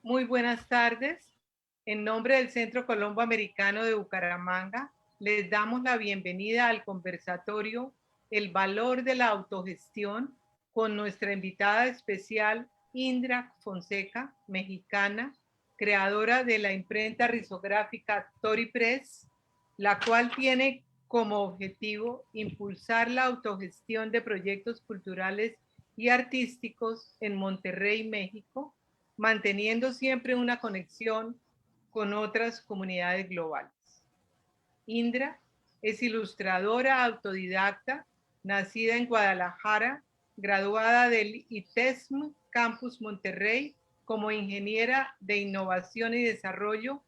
Muy buenas tardes. En nombre del Centro Colombo Americano de Bucaramanga, les damos la bienvenida al conversatorio El valor de la autogestión con nuestra invitada especial, Indra Fonseca, mexicana, creadora de la imprenta risográfica Tori Press, la cual tiene como objetivo impulsar la autogestión de proyectos culturales y artísticos en Monterrey, México, manteniendo siempre una conexión con otras comunidades globales. Indra es ilustradora autodidacta, nacida en Guadalajara, graduada del ITESM Campus Monterrey como ingeniera de innovación y desarrollo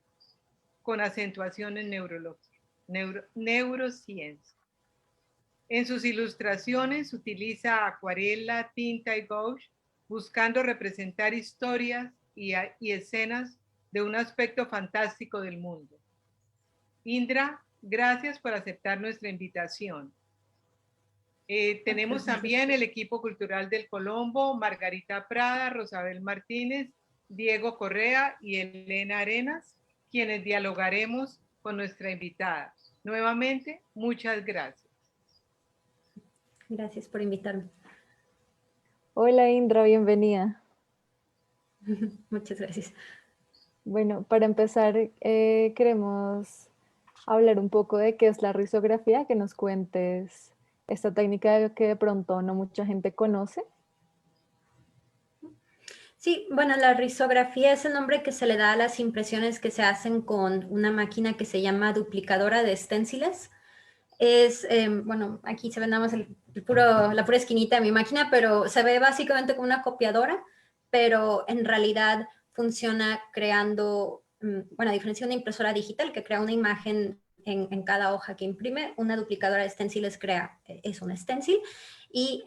con acentuación en neurociencia. En sus ilustraciones utiliza acuarela, tinta y gouache, buscando representar historias y escenas de un aspecto fantástico del mundo. Indra, gracias por aceptar nuestra invitación. Tenemos también el equipo cultural del Colombo, Margarita Prada, Rosabel Martínez, Diego Correa y Elena Arenas, quienes dialogaremos con nuestra invitada. Nuevamente, muchas gracias. Gracias por invitarme. Hola Indra, bienvenida. Muchas gracias. Bueno, para empezar, queremos hablar un poco de qué es la risografía, que nos cuentes esta técnica que de pronto no mucha gente conoce. Sí, bueno, la risografía es el nombre que se le da a las impresiones que se hacen con una máquina que se llama duplicadora de esténciles. Es, bueno, aquí se ve nada más la pura esquinita de mi máquina, pero se ve básicamente como una copiadora, pero en realidad funciona creando, bueno, a diferencia de una impresora digital que crea una imagen en cada hoja que imprime, una duplicadora de esténciles es un esténcil y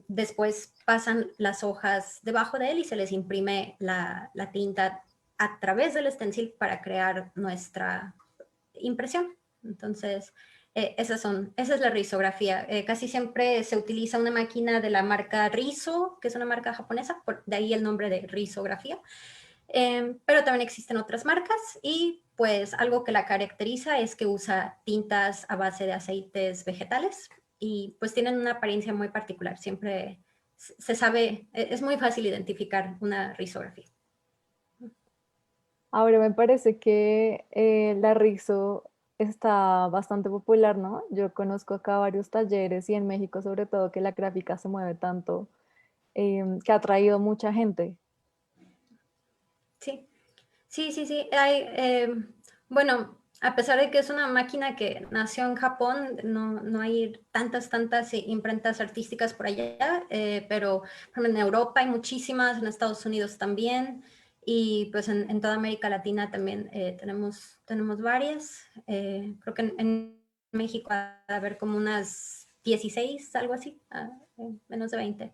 después pasan las hojas debajo de él y se les imprime la tinta a través del esténcil para crear nuestra impresión. Entonces, esa es la risografía. Casi siempre se utiliza una máquina de la marca Riso, que es una marca japonesa, de ahí el nombre de risografía. Pero también existen otras marcas y pues algo que la caracteriza es que usa tintas a base de aceites vegetales y pues tienen una apariencia muy particular. Siempre se sabe, es muy fácil identificar una risografía. Ahora me parece que la rizo está bastante popular, ¿no? Yo conozco acá varios talleres y en México sobre todo que la gráfica se mueve tanto, que ha traído mucha gente. Sí, sí. Bueno, a pesar de que es una máquina que nació en Japón, no hay tantas imprentas artísticas por allá, pero en Europa hay muchísimas, en Estados Unidos también, y pues en toda América Latina también tenemos varias. Creo que en México ha de haber como unas 16, algo así, menos de 20.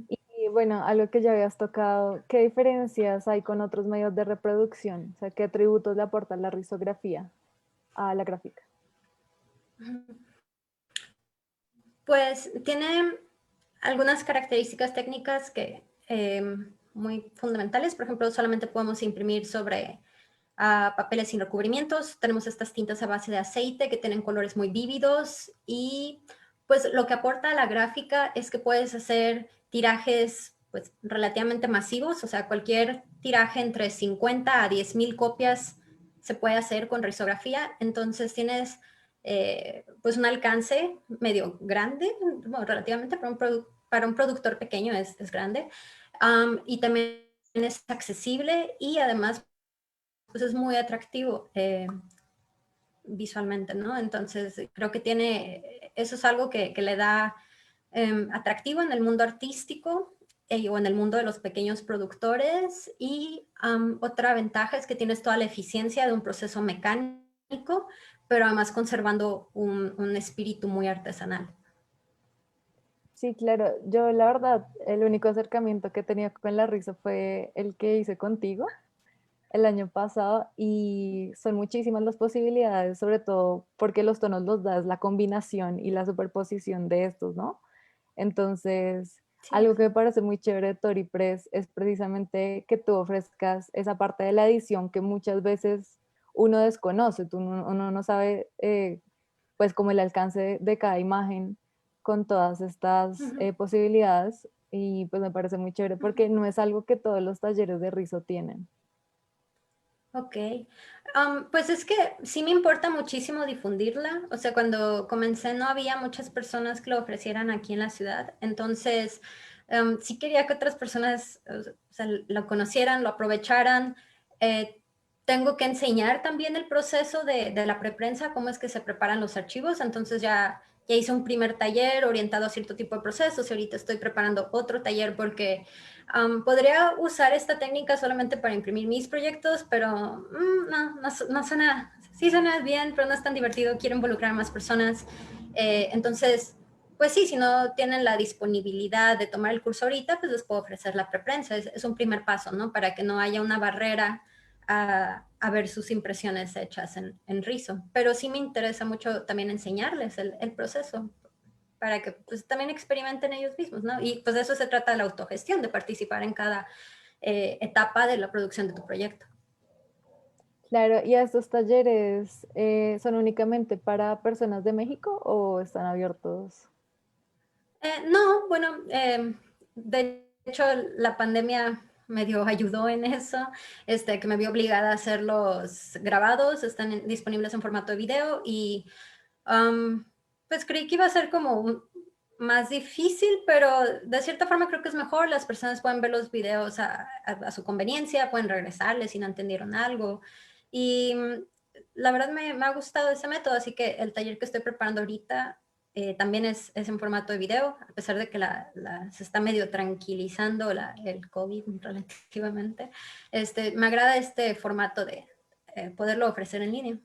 Y bueno, algo que ya habías tocado, ¿qué diferencias hay con otros medios de reproducción? O sea, ¿qué atributos le aporta la risografía a la gráfica? Pues tiene algunas características técnicas que muy fundamentales. Por ejemplo, solamente podemos imprimir sobre papeles sin recubrimientos. Tenemos estas tintas a base de aceite que tienen colores muy vívidos y pues lo que aporta a la gráfica es que puedes hacer tirajes pues relativamente masivos, o sea, cualquier tiraje entre 50 a 10,000 copias se puede hacer con risografía. Entonces tienes pues un alcance medio grande, bueno, relativamente para un productor pequeño es grande, y también es accesible y además pues es muy atractivo visualmente, ¿no? Entonces creo que eso es algo que le da atractivo en el mundo artístico o en el mundo de los pequeños productores y otra ventaja es que tienes toda la eficiencia de un proceso mecánico, pero además conservando un espíritu muy artesanal. Sí, claro. Yo la verdad, el único acercamiento que tenía con la risa fue el que hice contigo el año pasado y son muchísimas las posibilidades, sobre todo porque los tonos los das la combinación y la superposición de estos, ¿no? Entonces, Sí. Algo que me parece muy chévere de ToriPress es precisamente que tú ofrezcas esa parte de la edición que muchas veces uno desconoce, uno no sabe pues como el alcance de cada imagen con todas estas Ujú, posibilidades y pues me parece muy chévere ujú. porque no es algo que todos los talleres de rizo tienen. Ok. Pues es que sí me importa muchísimo difundirla. O sea, cuando comencé no había muchas personas que lo ofrecieran aquí en la ciudad. Entonces, sí quería que otras personas, o sea, lo conocieran, lo aprovecharan. Eh, Tengo que enseñar también el proceso de la preprensa, cómo es que se preparan los archivos. Entonces ya hice un primer taller orientado a cierto tipo de procesos y ahorita estoy preparando otro taller porque podría usar esta técnica solamente para imprimir mis proyectos, pero no suena, sí suena bien, pero no es tan divertido, quiero involucrar a más personas. Entonces, pues sí, si no tienen la disponibilidad de tomar el curso ahorita, pues les puedo ofrecer la preprensa. Es un primer paso, ¿no? Para que no haya una barrera a ver sus impresiones hechas en rizo. Pero sí me interesa mucho también enseñarles el proceso para que pues también experimenten ellos mismos, ¿no? Y pues de eso se trata la autogestión, de participar en cada etapa de la producción de tu proyecto. Claro, ¿y estos talleres son únicamente para personas de México o están abiertos? No, bueno, de hecho la pandemia medio ayudó en eso, que me vio obligada a hacerlos grabados, están disponibles en formato de video y pues creí que iba a ser como más difícil, pero de cierta forma creo que es mejor, las personas pueden ver los videos a su conveniencia, pueden regresarles si no entendieron algo y la verdad me ha gustado ese método, así que el taller que estoy preparando ahorita también es en formato de video, a pesar de que se está medio tranquilizando el COVID relativamente. Me agrada este formato de poderlo ofrecer en línea.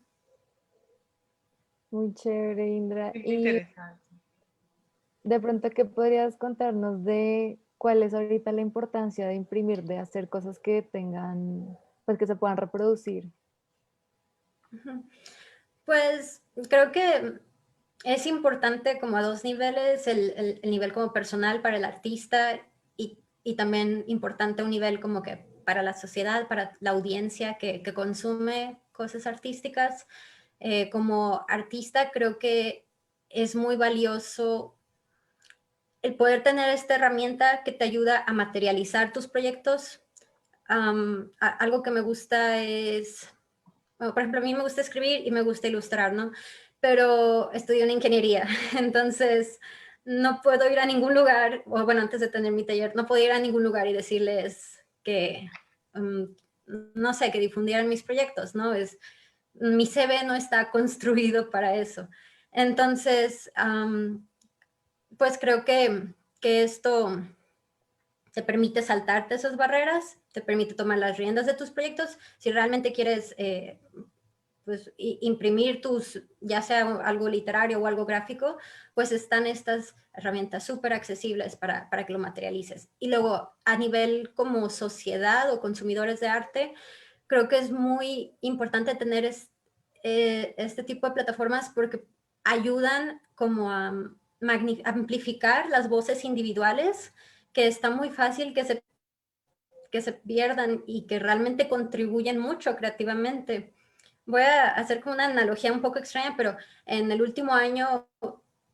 Muy chévere, Indra. Muy Y interesante. de pronto, ¿qué podrías contarnos de cuál es ahorita la importancia de imprimir, de hacer cosas que tengan, pues que se puedan reproducir? Ujú. Pues creo que es importante como a dos niveles, el nivel como personal para el artista y también importante un nivel como que para la sociedad, para la audiencia que consume cosas artísticas. Como artista creo que es muy valioso el poder tener esta herramienta que te ayuda a materializar tus proyectos. Algo que me gusta es, bueno, por ejemplo, a mí me gusta escribir y me gusta ilustrar, ¿no? Pero estudio una ingeniería, entonces no puedo ir a ningún lugar, o bueno, antes de tener mi taller, no puedo ir a ningún lugar y decirles que, no sé, que difundieran mis proyectos, ¿no? Mi CV no está construido para eso. Entonces, pues creo que esto te permite saltarte esas barreras, te permite tomar las riendas de tus proyectos. Si realmente quieres pues, imprimir ya sea algo literario o algo gráfico, pues están estas herramientas súper accesibles para que lo materialices. Y luego, a nivel como sociedad o consumidores de arte, creo que es muy importante tener este tipo de plataformas porque ayudan como a amplificar las voces individuales, que está muy fácil que se pierdan y que realmente contribuyen mucho creativamente. Voy a hacer como una analogía un poco extraña, pero en el último año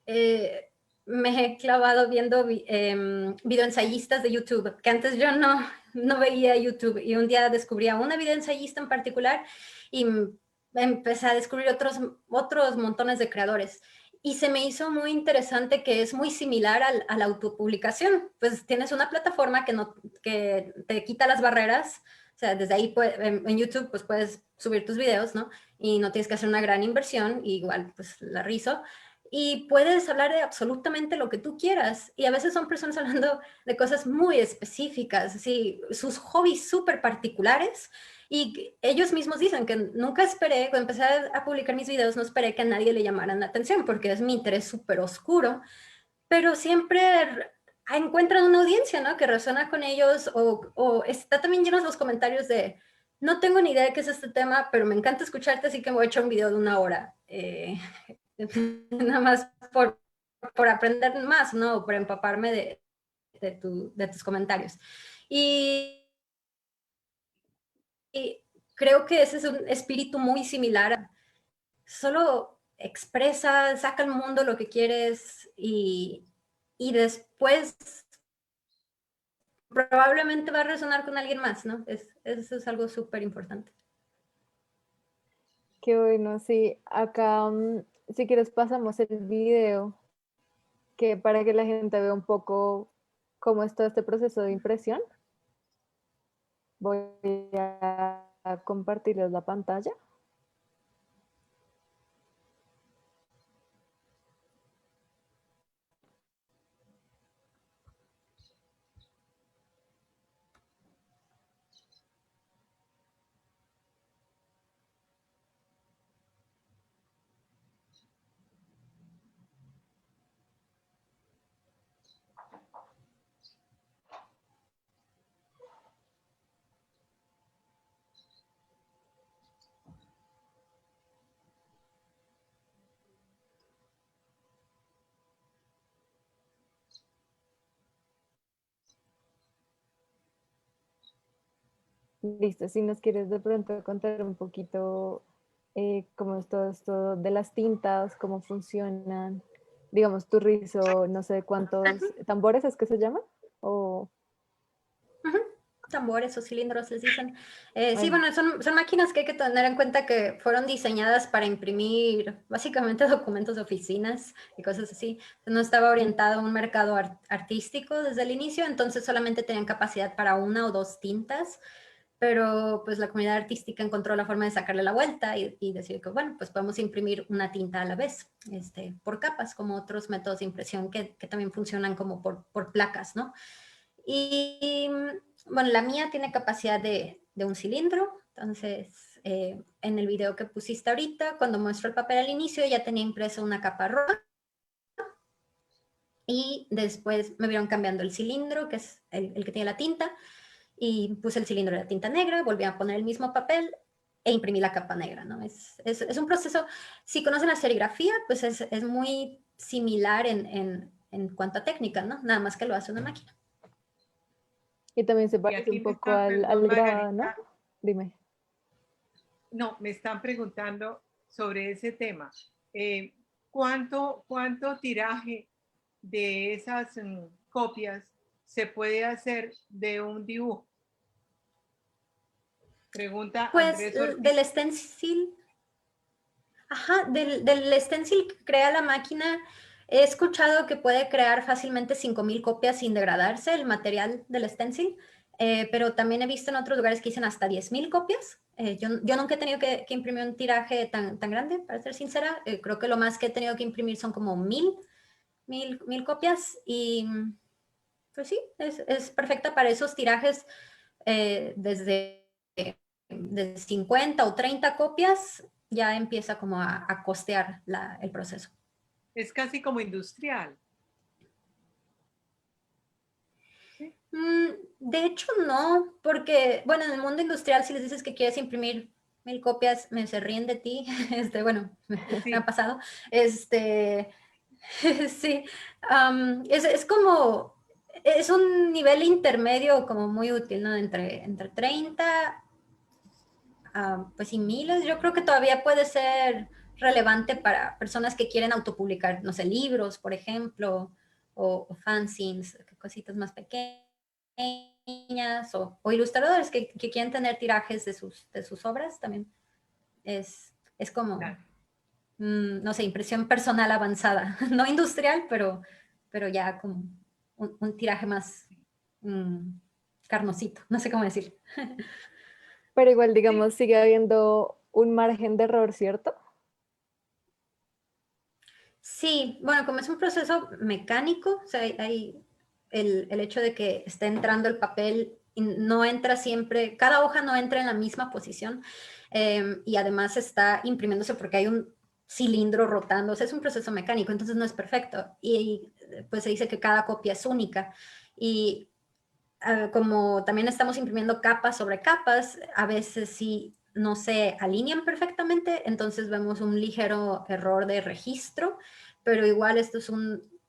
eh, me he clavado viendo videoensayistas de YouTube, que antes yo no veía YouTube y un día descubrí a una videoensayista en particular y empecé a descubrir otros montones de creadores. Y se me hizo muy interesante que es muy similar a la autopublicación. Pues tienes una plataforma que te quita las barreras. O sea, desde ahí en YouTube pues puedes subir tus videos, ¿no? Y no tienes que hacer una gran inversión, igual pues la rizo. Y puedes hablar de absolutamente lo que tú quieras. Y a veces son personas hablando de cosas muy específicas, así, sus hobbies súper particulares. Y ellos mismos dicen que nunca esperé, cuando empecé a publicar mis videos, no esperé que a nadie le llamaran la atención porque es mi interés súper oscuro, pero siempre encuentran una audiencia, ¿no? Que resuena con ellos o está también llenos los comentarios de, no tengo ni idea de qué es este tema, pero me encanta escucharte, así que voy a echar un video de 1 hora. Nada más por aprender más, ¿no? Por empaparme de tus comentarios. Y creo que ese es un espíritu muy similar. Solo expresa, saca al mundo lo que quieres y después probablemente va a resonar con alguien más, ¿no? Eso es algo súper importante. Qué bueno, sí. Acá, si quieres, pasamos el video que para que la gente vea un poco cómo es todo este proceso de impresión. Voy a compartirles la pantalla. Listo, si nos quieres de pronto contar un poquito cómo es todo esto de las tintas, cómo funcionan, digamos, tu rizo, no sé cuántos tambores es que se llaman, o... Tambores o cilindros les dicen. Sí, Bueno, bueno, son máquinas que hay que tener en cuenta que fueron diseñadas para imprimir básicamente documentos de oficinas y cosas así. No estaba orientado a un mercado artístico desde el inicio, entonces solamente tenían capacidad para una o dos tintas, pero pues la comunidad artística encontró la forma de sacarle la vuelta y decir que bueno, pues podemos imprimir una tinta a la vez, por capas, como otros métodos de impresión que también funcionan como por placas, ¿no? Y bueno, la mía tiene capacidad de un cilindro, entonces en el video que pusiste ahorita, cuando muestro el papel al inicio, ya tenía impreso una capa roja y después me vieron cambiando el cilindro, que es el que tiene la tinta, y puse el cilindro de la tinta negra, volví a poner el mismo papel e imprimí la capa negra, ¿no? Es un proceso, si conocen la serigrafía, pues es muy similar en cuanto a técnica, ¿no? Nada más que lo hace una máquina. y también se Y parece aquí un me poco están, al perdón, grabado, ¿no? Margarita, Dime. no, me están preguntando sobre ese tema. ¿Cuánto tiraje de esas copias se puede hacer de un dibujo? Pregunta Pues Andrés Ortiz. del stencil, ajá, del stencil que crea la máquina, he escuchado que puede crear fácilmente 5,000 copias sin degradarse el material del stencil, pero también he visto en otros lugares que dicen hasta 10,000 copias. Yo nunca he tenido que imprimir un tiraje tan grande, para ser sincera. Creo que lo más que he tenido que imprimir son como 1,000 copias y pues sí, es perfecta para esos tirajes desde 50 o 30 copias, ya empieza como a costear el proceso. Es casi como industrial. ¿Sí? De hecho, no, porque, bueno, en el mundo industrial, si les dices que quieres imprimir 1,000 copias, se ríen de ti. Bueno, me ha Sí, pasado. Sí, es como, es un nivel intermedio como muy útil, ¿no? Entre 30 pues y miles, yo creo que todavía puede ser relevante para personas que quieren autopublicar, no sé, libros, por ejemplo, o fanzines, cositas más pequeñas, o ilustradores que quieren tener tirajes de sus obras también. Es como, claro. no sé, impresión personal avanzada, no industrial, pero ya como un tiraje más mm, carnosito, no sé cómo decir. Pero igual, Sí, digamos, sigue habiendo un margen de error, ¿cierto? Sí, bueno, como es un proceso mecánico, o sea, hay el hecho de que esté entrando el papel y no entra siempre, cada hoja no entra en la misma posición y además está imprimiéndose porque hay un cilindro rotando, o sea, es un proceso mecánico, entonces no es perfecto y pues se dice que cada copia es única y como también estamos imprimiendo capas sobre capas, a veces sí no se alinean perfectamente, entonces vemos un ligero error de registro, pero igual esto es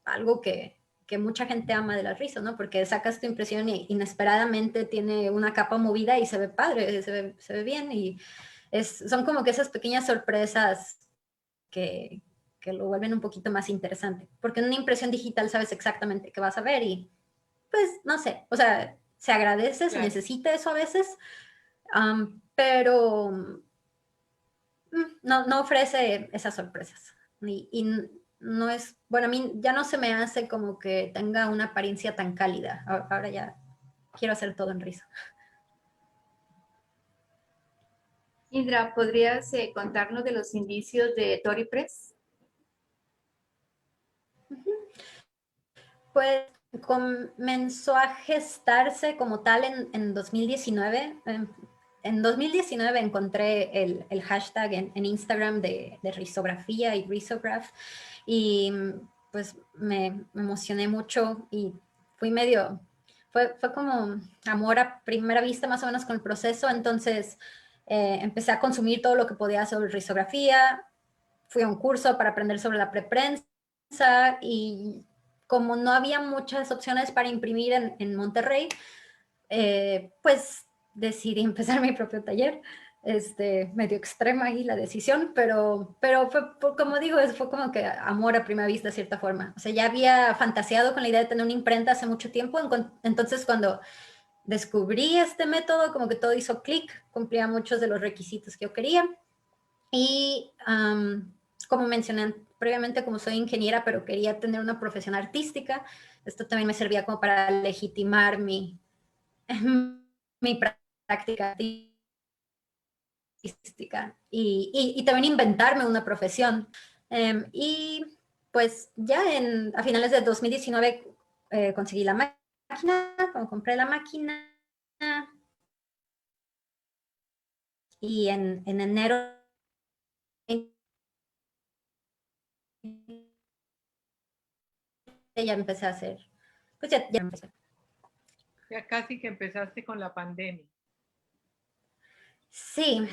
algo que que mucha gente ama de las rizos, ¿no? Porque sacas tu impresión y inesperadamente tiene una capa movida y se ve padre, se ve bien y son como que esas pequeñas sorpresas que lo vuelven un poquito más interesante. Porque en una impresión digital sabes exactamente qué vas a ver y pues no sé, o sea, se agradece, se necesita eso a veces, pero no ofrece esas sorpresas. Y no es, bueno, a mí ya no se me hace como que tenga una apariencia tan cálida. Ahora ya quiero hacer todo en rizo. Indra, ¿podrías contarnos de los indicios de Tory Press? Pues comenzó a gestarse como tal en 2019. En 2019 encontré el hashtag en Instagram de risografía y risograph y pues me emocioné mucho y fui fue como amor a primera vista más o menos con el proceso, entonces empecé a consumir todo lo que podía sobre risografía, fui a un curso para aprender sobre la preprensa y como no había muchas opciones para imprimir en Monterrey, pues decidí empezar mi propio taller. Medio extrema ahí la decisión, pero fue, como digo, fue como que amor a primera vista de cierta forma. O sea, ya había fantaseado con la idea de tener una imprenta hace mucho tiempo, entonces cuando descubrí este método, como que todo hizo clic, cumplía muchos de los requisitos que yo quería. Y como mencioné previamente, como soy ingeniera, pero quería tener una profesión artística, esto también me servía como para legitimar mi práctica artística y también inventarme una profesión. Y pues ya a finales de 2019 conseguí la máquina, cuando compré la máquina y en enero ya empecé a hacer, pues ya empecé. Ya casi que empezaste con la pandemia. Sí,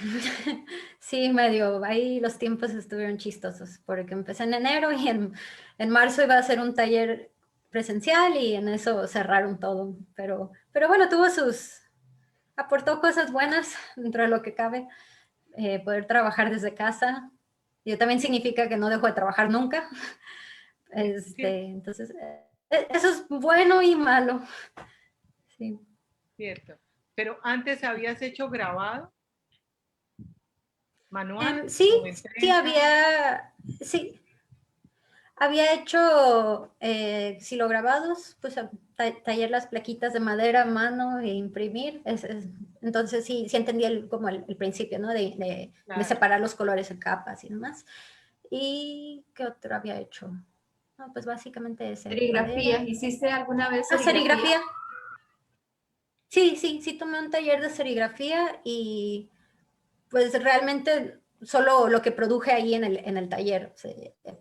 sí, medio, ahí los tiempos estuvieron chistosos, porque empecé en enero y en marzo iba a hacer un taller presencial y en eso cerraron todo, pero bueno, aportó cosas buenas dentro de lo que cabe, poder trabajar desde casa, y también significa que no dejo de trabajar nunca, entonces, eso es bueno y malo, sí. Cierto, pero antes habías hecho grabado. ¿Manual? Sí, ¿O en prensa? sí, había hecho xilograbados, pues tallar las plaquitas de madera a mano e imprimir. Entonces sí entendí como el principio, ¿no? De Claro. separar los colores en capas y demás. ¿Y qué otro había hecho? No, pues básicamente ese. Serigrafía. Madera. ¿Hiciste alguna vez Serigrafía. Sí, tomé un taller de serigrafía y pues realmente solo lo que produje ahí en el taller,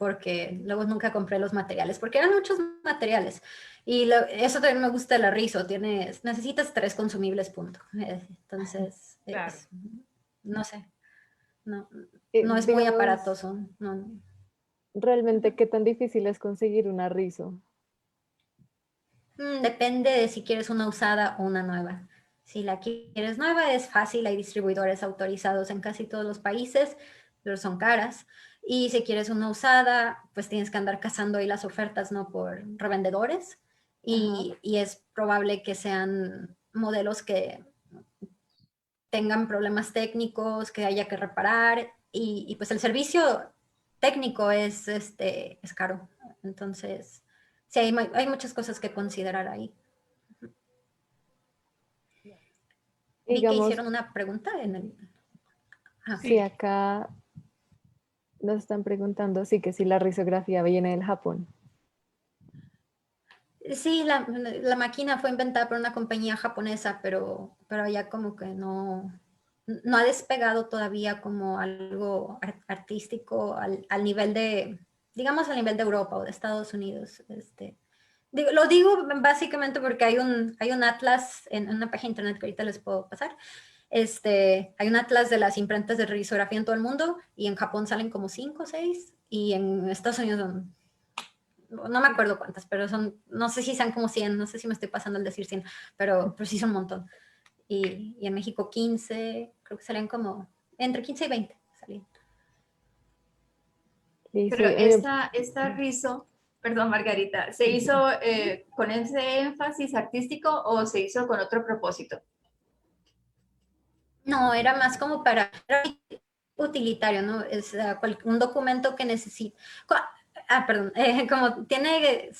porque luego nunca compré los materiales, porque eran muchos materiales. Y eso también me gusta del rizo, necesitas 3 consumibles, punto. Entonces, Claro. no sé, no es muy Digamos, aparatoso. No. realmente, ¿qué tan difícil es conseguir una rizo? Depende de si quieres una usada o una nueva. Si la quieres nueva es fácil, hay distribuidores autorizados en casi todos los países, pero son caras. Y si quieres una usada, pues tienes que andar cazando ahí las ofertas, ¿no? Por revendedores. Y es probable que sean modelos que tengan problemas técnicos, que haya que reparar. Y pues el servicio técnico es caro. Entonces, sí, hay muchas cosas que considerar ahí. Vi que Digamos, hicieron una pregunta en el... sí, acá nos están preguntando, sí, que si la risografía viene del Japón. Sí, la máquina fue inventada por una compañía japonesa, pero ya como que no ha despegado todavía como algo artístico al nivel digamos, al nivel de Europa o de Estados Unidos. Lo digo básicamente porque hay un atlas en una página de internet que ahorita les puedo pasar. Hay un atlas de las imprentas de risografía en todo el mundo y en Japón salen como 5 o 6 y en Estados Unidos son no me acuerdo cuántas, pero son, no sé si sean como 100, no sé si me estoy pasando al decir 100, pero sí son un montón. Y en México 15, creo que salían como entre 15 y 20 salían. Y Pero sí, esta rizo, perdón Margarita, ¿se hizo con ese énfasis artístico o se hizo con otro propósito? No, era más como para era utilitario, ¿no? Es un documento que necesita. Perdón, como tiene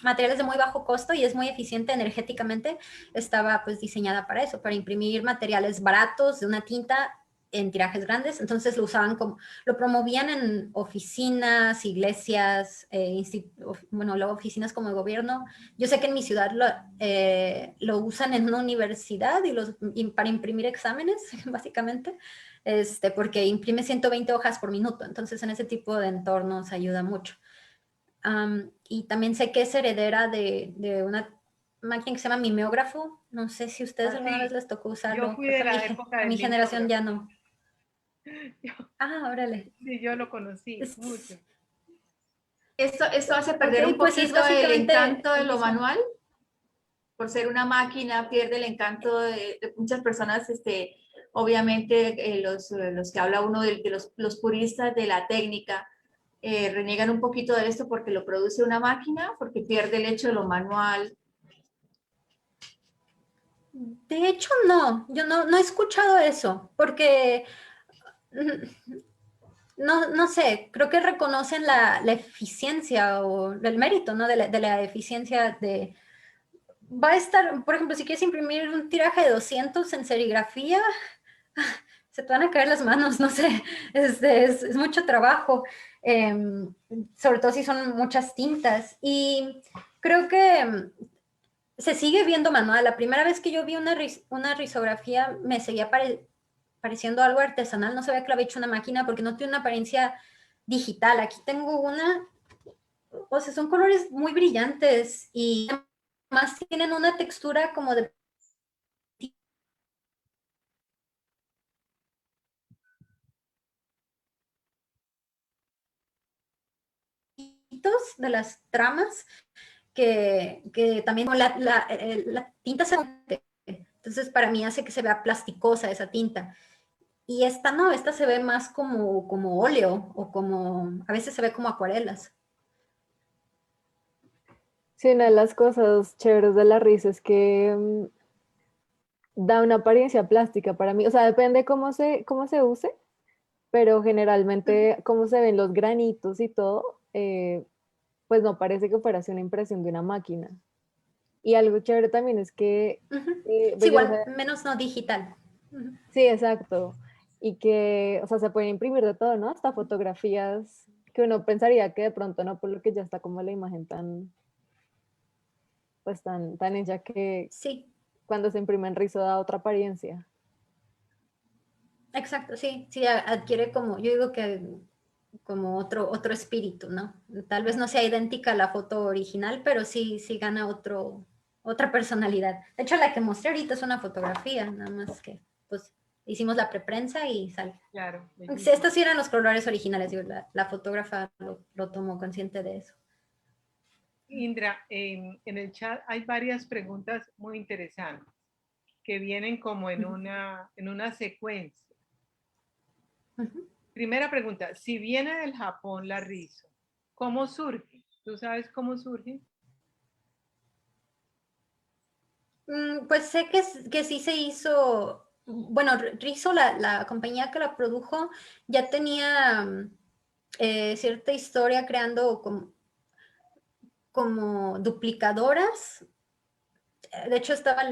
materiales de muy bajo costo y es muy eficiente energéticamente, estaba pues diseñada para eso, para imprimir materiales baratos de una tinta en tirajes grandes. Entonces lo usaban como, lo promovían en oficinas, iglesias, bueno, luego oficinas como el gobierno. Yo sé que en mi ciudad lo usan en una universidad para imprimir exámenes, básicamente, porque imprime 120 hojas por minuto, entonces en ese tipo de entornos ayuda mucho. Y también sé que es heredera de una máquina que se llama mimeógrafo, no sé si ustedes alguna vez les tocó Yo usarlo, fui creo de que la época a del mi generación ya mimeógrafo. no. Órale. Sí, yo lo conocí mucho. Esto hace Ok, perder un pues es poquito el básicamente encanto de el lo mismo. manual. Por ser una máquina, pierde el encanto de muchas personas, obviamente los que habla uno de los puristas de la técnica, reniegan un poquito de esto porque lo produce una máquina, porque pierde el hecho de lo manual. De hecho, no, yo no he escuchado eso, porque no sé, creo que reconocen la eficiencia o el mérito, ¿no? De la eficiencia de... Va a estar, por ejemplo, si quieres imprimir un tiraje de 200 en serigrafía, se te van a caer las manos, no sé, es mucho trabajo, eh, sobre todo si son muchas tintas. Y creo que se sigue viendo manual. La primera vez que yo vi una risografía me seguía pareciendo algo artesanal, no sabía que lo había hecho una máquina porque no tiene una apariencia digital. Aquí tengo una, o sea, son colores muy brillantes y además tienen una textura como de de las tramas que también la tinta se... Entonces para mí hace que se vea plasticosa esa tinta. Y esta no, esta se ve más como óleo o como, a veces se ve como acuarelas. sí, una de las cosas chéveres de la risa es que da una apariencia plástica para mí. O sea, depende cómo se use, pero generalmente cómo se ven los granitos y todo, pues no parece que fuera así una impresión de una máquina. Y algo chévere también es que, Es pues yo no igual, sé, menos no digital. sí, exacto, y que, o sea, se pueden imprimir de todo, ¿no? Hasta fotografías que uno pensaría que de pronto no, por lo que ya está como la imagen tan, pues tan hecha que Sí, cuando se imprime en rizo da otra apariencia. exacto, sí, sí, adquiere como, yo digo que como otro espíritu, ¿no? Tal vez no sea idéntica a la foto original, pero sí gana otra personalidad. De hecho, la que mostré ahorita es una fotografía, nada más que, pues, hicimos la preprensa y sale. Claro, Sí, bellísimo. estos sí eran los colores originales, digo, la fotógrafa lo tomó consciente de eso. Indra, en el chat hay varias preguntas muy interesantes que vienen como en una secuencia. Primera pregunta, si viene del Japón la rizo, ¿cómo surge? ¿Tú sabes cómo surge? Pues sé que sí se hizo, bueno, Rizzo, la compañía que la produjo, ya tenía cierta historia creando como duplicadoras. De hecho, estaba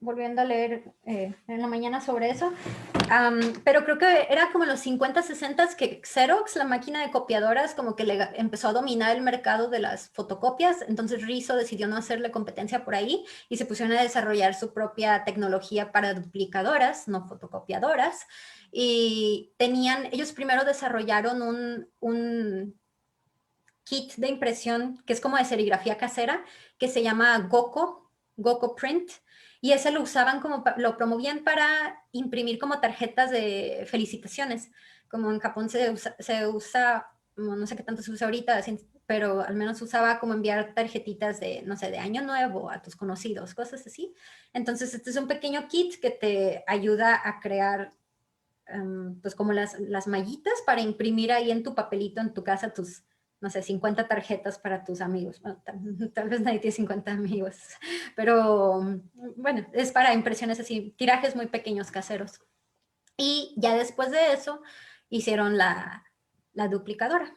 volviendo a leer en la mañana sobre eso. Pero creo que era como en los 50, 60 que Xerox, la máquina de copiadoras, como que le empezó a dominar el mercado de las fotocopias. Entonces Rizzo decidió no hacerle competencia por ahí y se pusieron a desarrollar su propia tecnología para duplicadoras, no fotocopiadoras. Y ellos primero desarrollaron un kit de impresión que es como de serigrafía casera, que se llama Goco Print, y ese lo usaban lo promovían para imprimir como tarjetas de felicitaciones. Como en Japón se usa no sé qué tanto se usa ahorita, pero al menos usaba como enviar tarjetitas de, no sé, de Año Nuevo a tus conocidos, cosas así. Entonces, este es un pequeño kit que te ayuda a crear, pues como las mallitas para imprimir ahí en tu papelito, en tu casa, tus, no sé, 50 tarjetas para tus amigos. Bueno, tal vez nadie tiene 50 amigos, pero bueno, es para impresiones así, tirajes muy pequeños caseros. Y ya después de eso hicieron la duplicadora.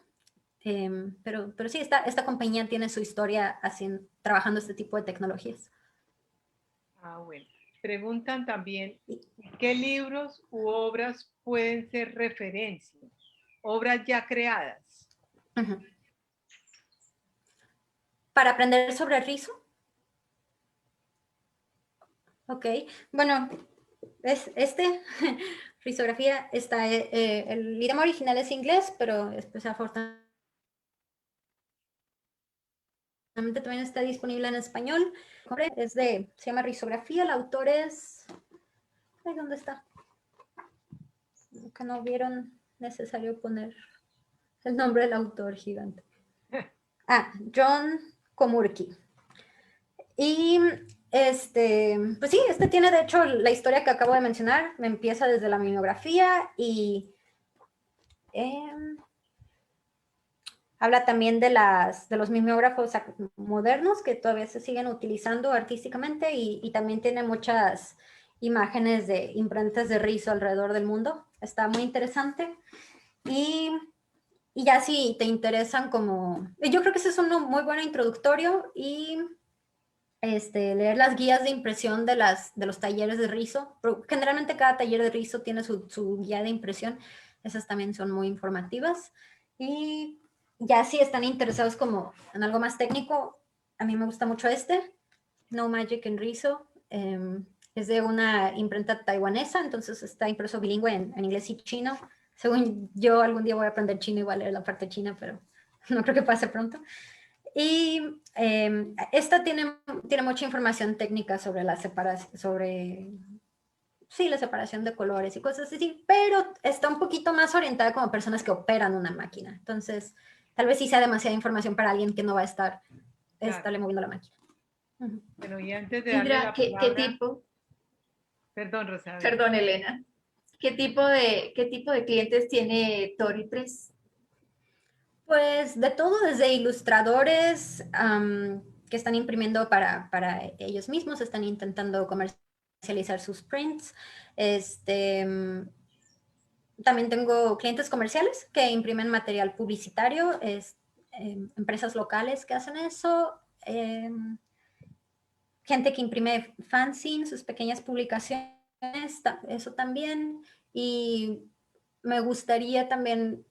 Pero sí, esta compañía tiene su historia trabajando este tipo de tecnologías. Ah, bueno. Preguntan también, ¿qué libros u obras pueden ser referencia? Obras ya creadas. Uh-huh. Para aprender sobre el rizo. Ok, bueno, rizografía, el idioma original es inglés, pero pues, afortunadamente también está disponible en español. Se llama Rizografía, el autor es... Ay, ¿dónde está? Que no vieron necesario poner el nombre del autor gigante. John Komurki. Y pues sí, tiene de hecho la historia que acabo de mencionar, me empieza desde la mimeografía y habla también de los mimeógrafos modernos que todavía se siguen utilizando artísticamente y también tiene muchas imágenes de imprentas de rizo alrededor del mundo. Está muy interesante. Y ya si te interesan yo creo que ese es uno muy bueno introductorio y leer las guías de impresión de los talleres de rizo. Generalmente cada taller de rizo tiene su guía de impresión. Esas también son muy informativas. Y ya si están interesados como en algo más técnico, a mí me gusta mucho No Magic en Rizo. Es de una imprenta taiwanesa, entonces está impreso bilingüe en inglés y chino. Según yo, algún día voy a aprender chino y voy a leer la parte china, pero no creo que pase pronto. Y esta tiene mucha información técnica sobre la separación, la separación de colores y cosas así, pero está un poquito más orientada como personas que operan una máquina. Entonces, tal vez sí sea demasiada información para alguien que no va a estarle moviendo la máquina. Bueno, y antes de darle Indra, la palabra... ¿qué tipo? Perdón, Rosa. Perdón, Elena. ¿Qué tipo de clientes tiene Tori Press? Pues de todo, desde ilustradores que están imprimiendo para ellos mismos, están intentando comercializar sus prints. También tengo clientes comerciales que imprimen material publicitario, empresas locales que hacen eso, gente que imprime fanzines, sus pequeñas publicaciones, eso también. Y me gustaría también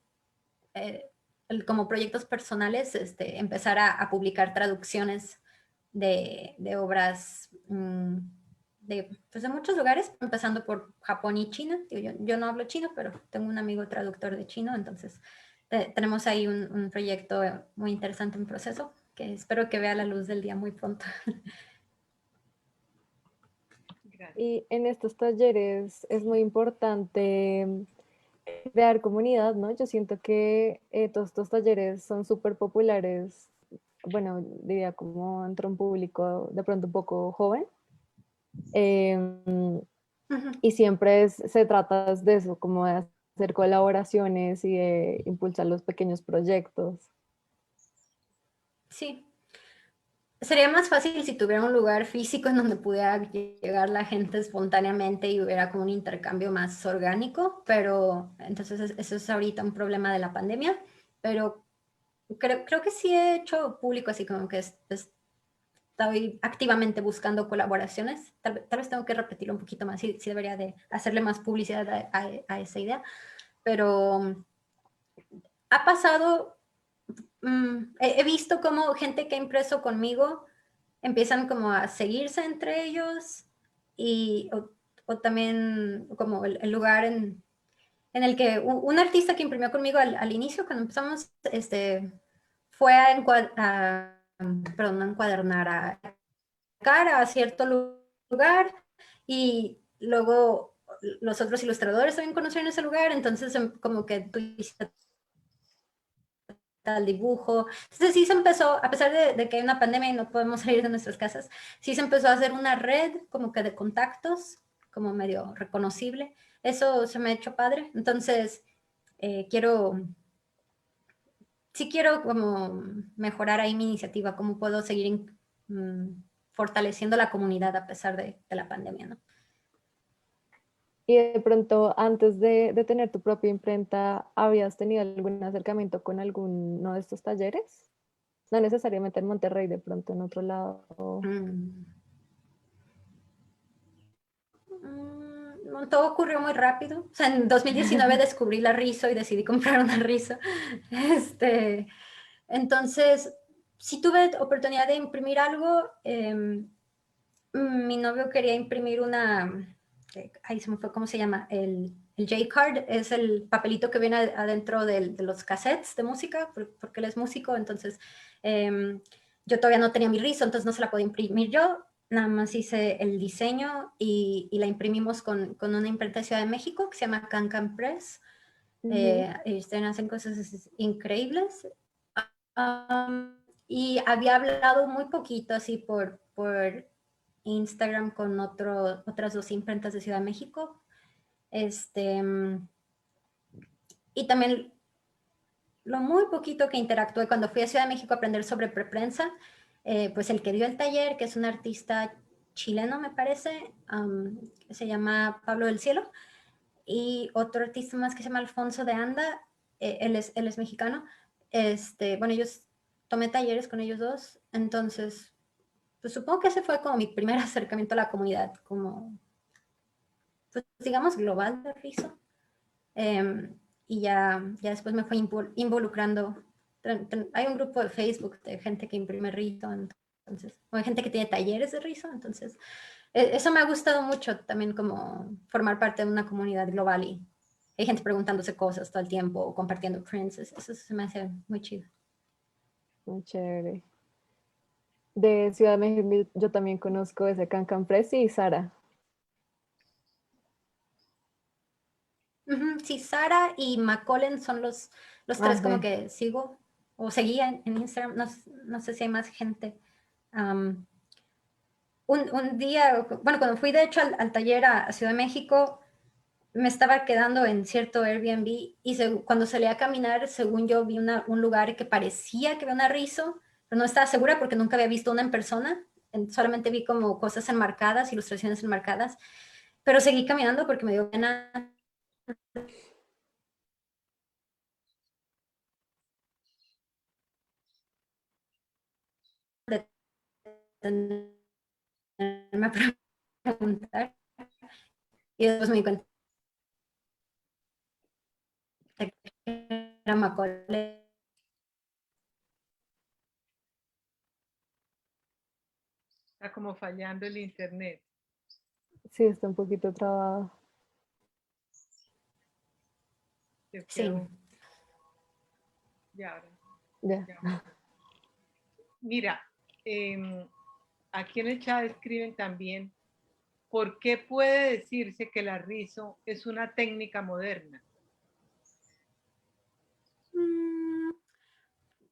como proyectos personales, empezar a publicar traducciones de obras pues de muchos lugares, empezando por Japón y China. Yo no hablo chino, pero tengo un amigo traductor de chino, entonces tenemos ahí un proyecto muy interesante en proceso que espero que vea la luz del día muy pronto. Gracias. Y en estos talleres es muy importante crear comunidad, ¿no? Yo siento que todos estos talleres son súper populares, bueno, diría como entre un público de pronto un poco joven. Y siempre se trata de eso, como de hacer colaboraciones y de impulsar los pequeños proyectos. Sí. Sería más fácil si tuviera un lugar físico en donde pudiera llegar la gente espontáneamente y hubiera como un intercambio más orgánico, pero entonces eso es ahorita un problema de la pandemia, pero creo que sí he hecho público así como que estoy activamente buscando colaboraciones. Tal vez tengo que repetirlo un poquito más, sí debería de hacerle más publicidad a esa idea, pero ha pasado, he visto como gente que ha impreso conmigo empiezan como a seguirse entre ellos o también como el lugar en el que un artista que imprimió conmigo al inicio, cuando empezamos, fue perdón, no encuadernar, a cara a cierto lugar y luego los otros ilustradores también conocieron ese lugar, entonces como que tú hiciste al dibujo. Entonces sí se empezó, a pesar de que hay una pandemia y no podemos salir de nuestras casas, sí se empezó a hacer una red como que de contactos, como medio reconocible. Eso se me ha hecho padre. Entonces, sí quiero como mejorar ahí mi iniciativa, cómo puedo seguir fortaleciendo la comunidad a pesar de la pandemia, ¿no? Y de pronto, antes de tener tu propia imprenta, ¿habías tenido algún acercamiento con alguno de estos talleres? No necesariamente en Monterrey, de pronto en otro lado. Mm. Todo ocurrió muy rápido. O sea, en 2019 descubrí la Rizo y decidí comprar una Rizo. Entonces, sí tuve oportunidad de imprimir algo. Mi novio quería imprimir ahí se me fue, ¿cómo se llama? El J-Card, es el papelito que viene adentro de los cassettes de música, porque él es músico, entonces yo todavía no tenía mi Rizo, entonces no se la podía imprimir yo, nada más hice el diseño y la imprimimos con una imprenta de Ciudad de México que se llama Can Press. Ellos hacen cosas increíbles. Y había hablado muy poquito así por Instagram con otras 2 imprentas de Ciudad de México. Y también lo muy poquito que interactué cuando fui a Ciudad de México a aprender sobre preprensa, pues el que dio el taller, que es un artista chileno, me parece, que se llama Pablo del Cielo, y otro artista más que se llama Alfonso de Anda, él es mexicano. Bueno, tomé talleres con ellos dos, entonces pues supongo que ese fue como mi primer acercamiento a la comunidad, como, pues digamos, global de Rizo. Y ya después me fue involucrando. Hay un grupo de Facebook de gente que imprime Rizo, entonces, o hay gente que tiene talleres de Rizo, entonces, eso me ha gustado mucho también como formar parte de una comunidad global y hay gente preguntándose cosas todo el tiempo o compartiendo prints, eso se me hace muy chido. Muy chévere. De Ciudad de México yo también conozco ese Can Press y Sara. Sí, Sara y Macaulay son los tres como Sí. que sigo o seguía en Instagram, no sé si hay más gente. Un día, bueno, cuando fui de hecho al taller a Ciudad de México, me estaba quedando en cierto Airbnb y cuando salí a caminar, según yo, vi un lugar que parecía que había una Rizo, pero no estaba segura porque nunca había visto una en persona, solamente vi como cosas enmarcadas, ilustraciones enmarcadas, pero seguí caminando porque me dio pena detenerme a preguntar y después me di cuenta que era Macaulay. Está como fallando el internet. Sí, está un poquito trabado. Se Sí. quedó. Ya, ahora. Ya. Ya. Mira, aquí en el chat escriben también, ¿por qué puede decirse que la Rizo es una técnica moderna?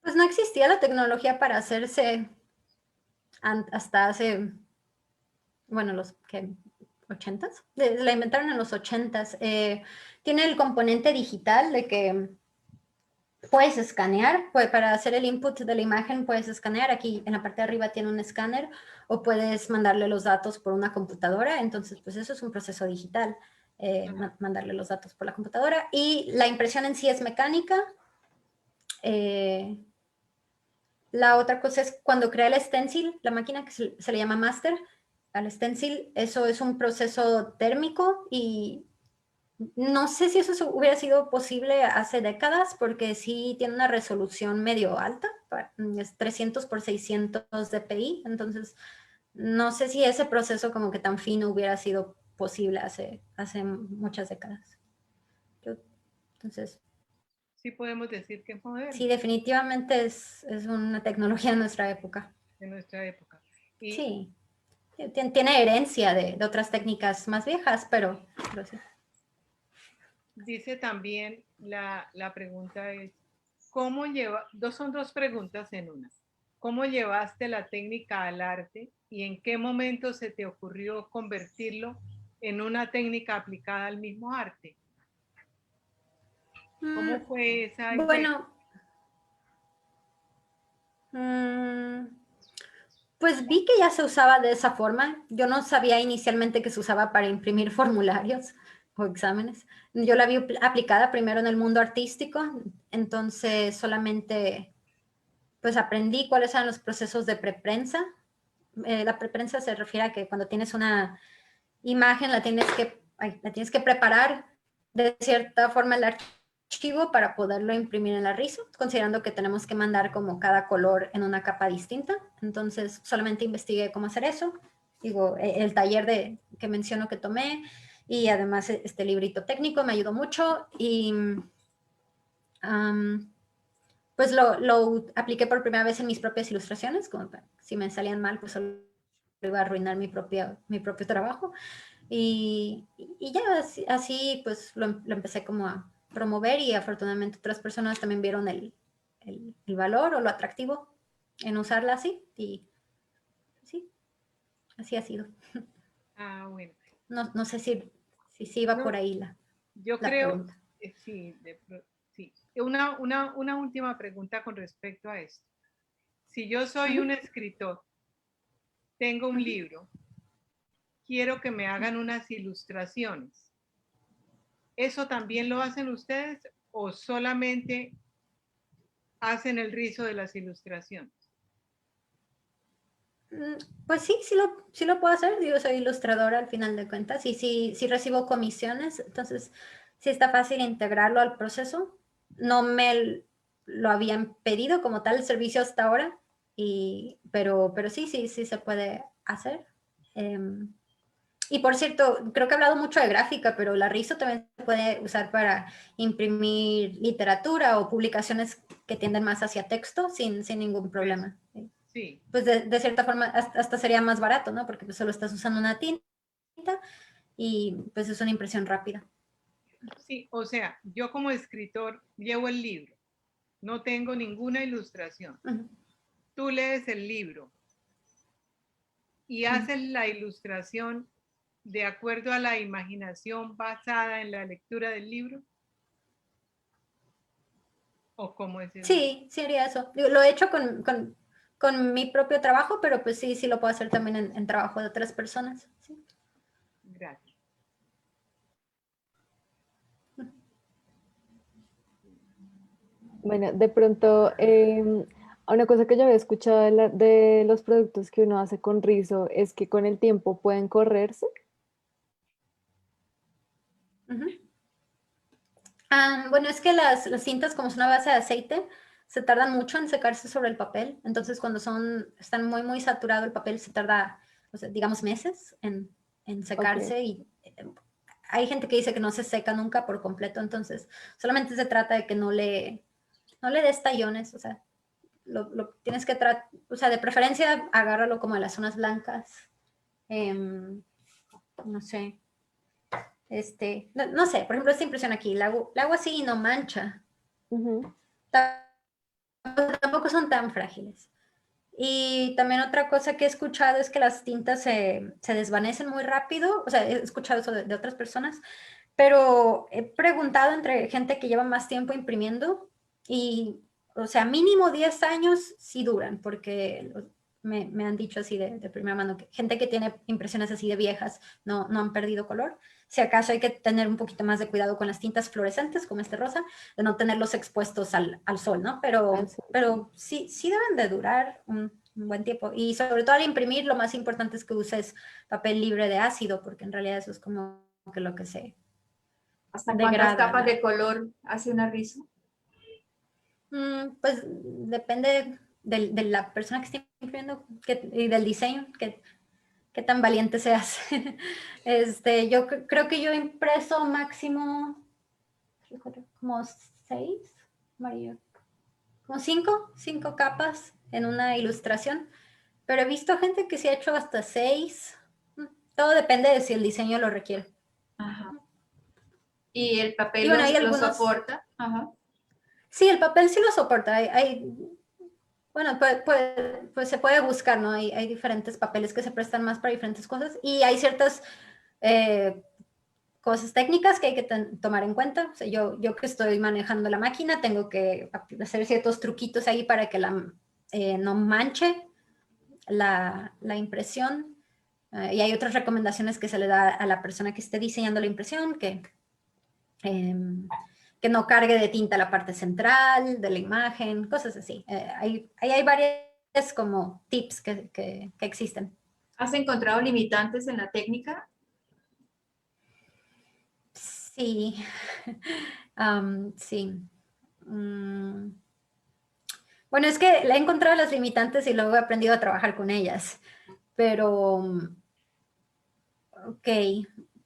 Pues no existía la tecnología para hacerse hasta hace, bueno, los que 80s, la inventaron en los 80s. Tiene el componente digital de que puedes escanear, para hacer el input de la imagen puedes escanear, aquí en la parte de arriba tiene un escáner, o puedes mandarle los datos por una computadora, entonces pues eso es un proceso digital, mandarle los datos por la computadora, y la impresión en sí es mecánica. La otra cosa es cuando crea el stencil, la máquina que se le llama master, al stencil, eso es un proceso térmico y no sé si eso hubiera sido posible hace décadas porque sí tiene una resolución medio alta, es 300 por 600 dpi, entonces no sé si ese proceso como que tan fino hubiera sido posible hace muchas décadas. Entonces, Sí podemos decir que es moderna sí, definitivamente es una tecnología de nuestra época. en nuestra época. Y Sí, tiene herencia de otras técnicas más viejas, pero sí. dice también, la pregunta es, son dos preguntas en una. ¿Cómo llevaste la técnica al arte y en qué momento se te ocurrió convertirlo en una técnica aplicada al mismo arte? ¿Cómo fue esa idea? Bueno, pues vi que ya se usaba de esa forma. Yo no sabía inicialmente que se usaba para imprimir formularios o exámenes. Yo la vi aplicada primero en el mundo artístico, entonces solamente pues aprendí cuáles eran los procesos de preprensa. La preprensa se refiere a que cuando tienes una imagen la tienes que preparar de cierta forma el archivo para poderlo imprimir en la RISO, considerando que tenemos que mandar como cada color en una capa distinta. Entonces solamente investigué cómo hacer eso. Digo, el taller que menciono que tomé y además este librito técnico me ayudó mucho y pues lo apliqué por primera vez en mis propias ilustraciones, como si me salían mal, pues solo iba a arruinar mi propio trabajo. Y ya así pues lo empecé como a promover y afortunadamente otras personas también vieron el valor o lo atractivo en usarla así y sí, así ha sido. Ah, bueno. No sé si iba No, por ahí yo la creo, pregunta. sí, sí. Una última pregunta con respecto a esto. Si yo soy un escritor, tengo un libro, quiero que me hagan unas ilustraciones. ¿Eso también lo hacen ustedes o solamente hacen el rizo de las ilustraciones? Pues sí, sí lo puedo hacer. Yo soy ilustradora al final de cuentas y sí recibo comisiones, entonces sí está fácil integrarlo al proceso. No me lo habían pedido como tal el servicio hasta ahora, pero sí se puede hacer. Y por cierto, creo que he hablado mucho de gráfica, pero la RISO también se puede usar para imprimir literatura o publicaciones que tienden más hacia texto sin ningún problema. Sí. Pues de cierta forma hasta sería más barato, ¿no? Porque pues solo estás usando una tinta y pues es una impresión rápida. Sí, o sea, yo como escritor llevo el libro, no tengo ninguna ilustración. Tú lees el libro y haces la ilustración de acuerdo a la imaginación basada en la lectura del libro. ¿O cómo es eso? Sí haría eso. Lo he hecho con mi propio trabajo, pero pues sí lo puedo hacer también en trabajo de otras personas. Sí. Gracias. Bueno, de pronto, una cosa que yo había escuchado de los productos que uno hace con rizo es que con el tiempo pueden correrse. Bueno, es que las cintas, como son a base de aceite, se tardan mucho en secarse sobre el papel. Entonces, cuando están muy saturado el papel, se tarda, o sea, digamos, meses en secarse. Ok. Y hay gente que dice que no se seca nunca por completo. Entonces, solamente se trata de que no le des tallones. O sea, lo tienes que tratar, o sea, de preferencia, agárralo como a las zonas blancas. No sé. No sé, por ejemplo, esta impresión aquí, la hago así y no mancha. Ujú. Tampoco son tan frágiles. Y también otra cosa que he escuchado es que las tintas se desvanecen muy rápido. O sea, he escuchado eso de otras personas, pero he preguntado entre gente que lleva más tiempo imprimiendo y, o sea, mínimo 10 años sí duran, porque me han dicho así de primera mano que gente que tiene impresiones así de viejas no han perdido color. Si acaso hay que tener un poquito más de cuidado con las tintas fluorescentes, como este rosa, de no tenerlos expuestos al sol, ¿no? Pero sí deben de durar un buen tiempo. Y sobre todo al imprimir, lo más importante es que uses papel libre de ácido, porque en realidad eso es como que lo que se ¿Hasta cuántas degrada. capas de color hace una rizo? Pues depende de la persona que esté imprimiendo y del diseño, qué tan valiente seas. Yo creo que yo he impreso máximo como 6, María, como 5 capas en una ilustración, pero he visto gente que se ha hecho hasta 6. Todo depende de si el diseño lo requiere. Ajá. ¿Y el Y papel bueno, hay los algunos, soporta? Ajá. Sí, el papel sí lo soporta. Bueno, pues se puede buscar, ¿no? Hay diferentes papeles que se prestan más para diferentes cosas y hay ciertas cosas técnicas que hay que tomar en cuenta. O sea, yo que estoy manejando la máquina tengo que hacer ciertos truquitos ahí para que no manche la impresión. Y hay otras recomendaciones que se le da a la persona que esté diseñando la impresión, que no cargue de tinta la parte central de la imagen, cosas así. Hay varias como tips que existen. ¿Has encontrado limitantes en la técnica? Sí, sí. Bueno, es que le he encontrado las limitantes y luego he aprendido a trabajar con ellas. Pero, ok.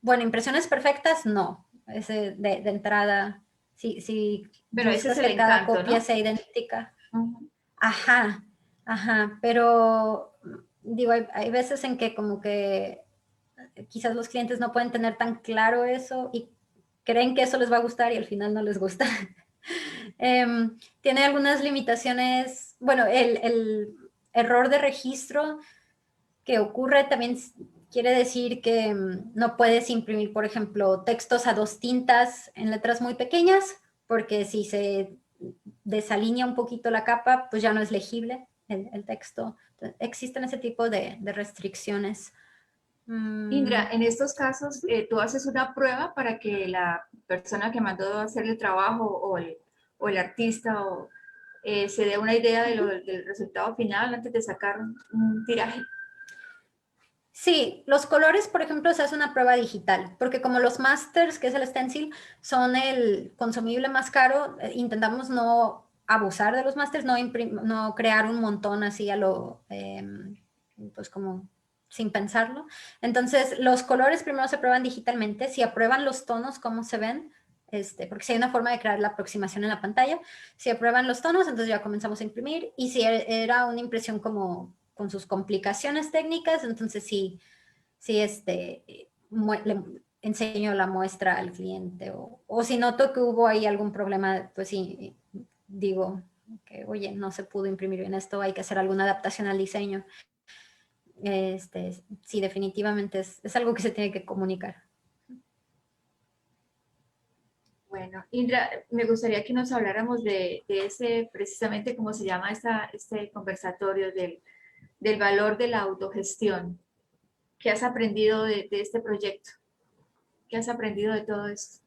Bueno, impresiones perfectas, no. De entrada, si Pero ese es buscas el que cada encanto, copia ¿no? sea idéntica. Ujú. Ajá, ajá. Pero, digo, hay veces en que como que quizás los clientes no pueden tener tan claro eso y creen que eso les va a gustar y al final no les gusta. Tiene algunas limitaciones, bueno, el error de registro que ocurre también quiere decir que no puedes imprimir, por ejemplo, textos a 2 tintas en letras muy pequeñas, porque si se desalinea un poquito la capa, pues ya no es legible el texto. Entonces, existen ese tipo de restricciones. Indra, en estos casos, tú haces una prueba para que la persona que mandó a hacer el trabajo o el artista se dé una idea del resultado final antes de sacar un tiraje. Sí, los colores, por ejemplo, se hace una prueba digital, porque como los masters, que es el stencil, son el consumible más caro, intentamos no abusar de los masters, no crear un montón así pues como sin pensarlo. Entonces, los colores primero se prueban digitalmente, si aprueban los tonos, cómo se ven, porque si hay una forma de crear la aproximación en la pantalla, si aprueban los tonos, entonces ya comenzamos a imprimir, y si era una impresión como con sus complicaciones técnicas, entonces sí le enseño la muestra al cliente, o si noto que hubo ahí algún problema, pues sí, digo que, oye, no se pudo imprimir bien esto, hay que hacer alguna adaptación al diseño. Sí, definitivamente es algo que se tiene que comunicar. Bueno, Indra, me gustaría que nos habláramos de ese, precisamente cómo se llama este conversatorio del valor de la autogestión. ¿Qué has aprendido de este proyecto? ¿Qué has aprendido de todo esto?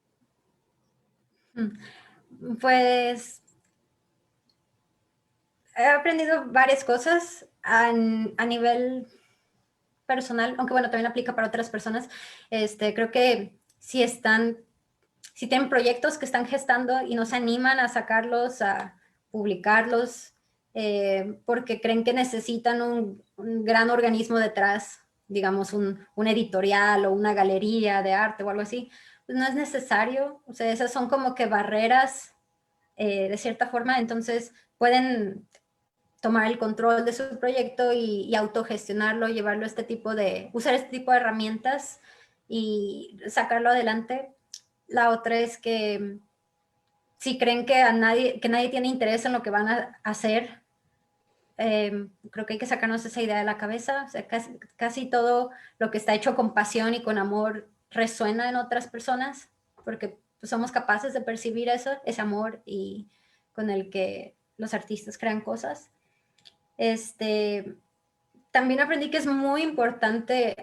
Pues he aprendido varias cosas a nivel personal, aunque bueno, también aplica para otras personas. Creo que si tienen proyectos que están gestando y no se animan a sacarlos, a publicarlos, porque creen que necesitan un gran organismo detrás, digamos un editorial o una galería de arte o algo así, pues no es necesario. O sea, esas son como que barreras de cierta forma, entonces pueden tomar el control de su proyecto y autogestionarlo, llevarlo a usar este tipo de herramientas y sacarlo adelante. La otra es que si creen que nadie tiene interés en lo que van a hacer, creo que hay que sacarnos esa idea de la cabeza. O sea, casi todo lo que está hecho con pasión y con amor resuena en otras personas, porque pues, somos capaces de percibir ese amor y con el que los artistas crean cosas. También aprendí que es muy importante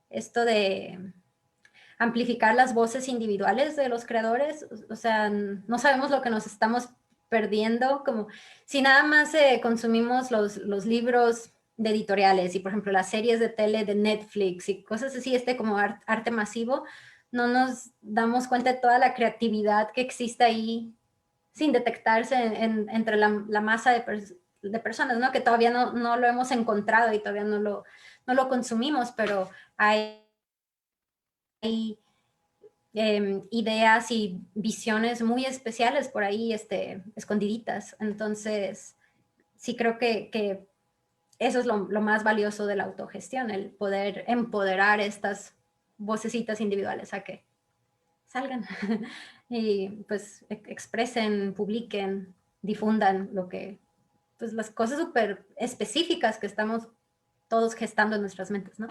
esto de amplificar las voces individuales de los creadores. O sea, no sabemos lo que nos estamos perdiendo, como si nada más consumimos los libros de editoriales y, por ejemplo, las series de tele de Netflix y cosas así, como arte masivo, no nos damos cuenta de toda la creatividad que existe ahí sin detectarse entre la masa de personas, ¿no? Que todavía no lo hemos encontrado y todavía no lo consumimos, pero hay ideas y visiones muy especiales por ahí escondiditas. Entonces, sí creo que eso es lo más valioso de la autogestión, el poder empoderar estas vocecitas individuales a que salgan y pues expresen, publiquen, difundan lo que, pues las cosas súper específicas que estamos todos gestando en nuestras mentes, ¿no?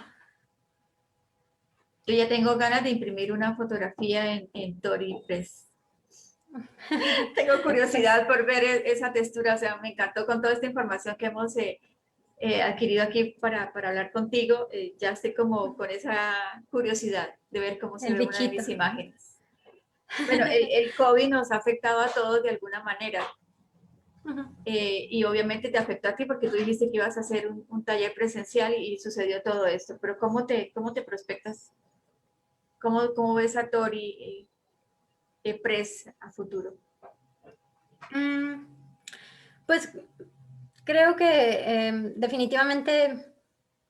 Yo ya tengo ganas de imprimir una fotografía en Tori Press. Tengo curiosidad por ver esa textura, o sea, me encantó con toda esta información que hemos adquirido aquí para hablar contigo. Ya estoy como con esa curiosidad de ver cómo se El ve una de bichito. mis imágenes. Bueno, el COVID nos ha afectado a todos de alguna manera. Y obviamente te afectó a ti porque tú dijiste que ibas a hacer un taller presencial y sucedió todo esto. Pero cómo te prospectas? ¿Cómo ves a Tori Press a futuro? Pues creo que definitivamente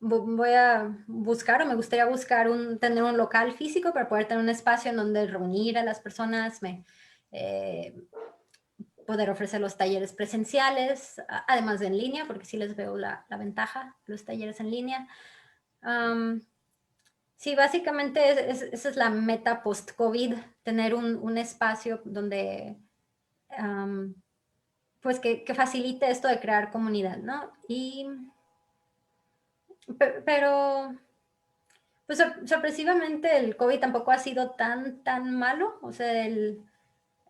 voy a buscar o me gustaría buscar tener un local físico para poder tener un espacio en donde reunir a las personas, poder ofrecer los talleres presenciales, además de en línea, porque sí les veo la ventaja, los talleres en línea. Sí, básicamente esa es la meta post-COVID, tener un espacio donde, pues que facilite esto de crear comunidad, ¿no? Pero pues sorpresivamente el COVID tampoco ha sido tan malo, o sea,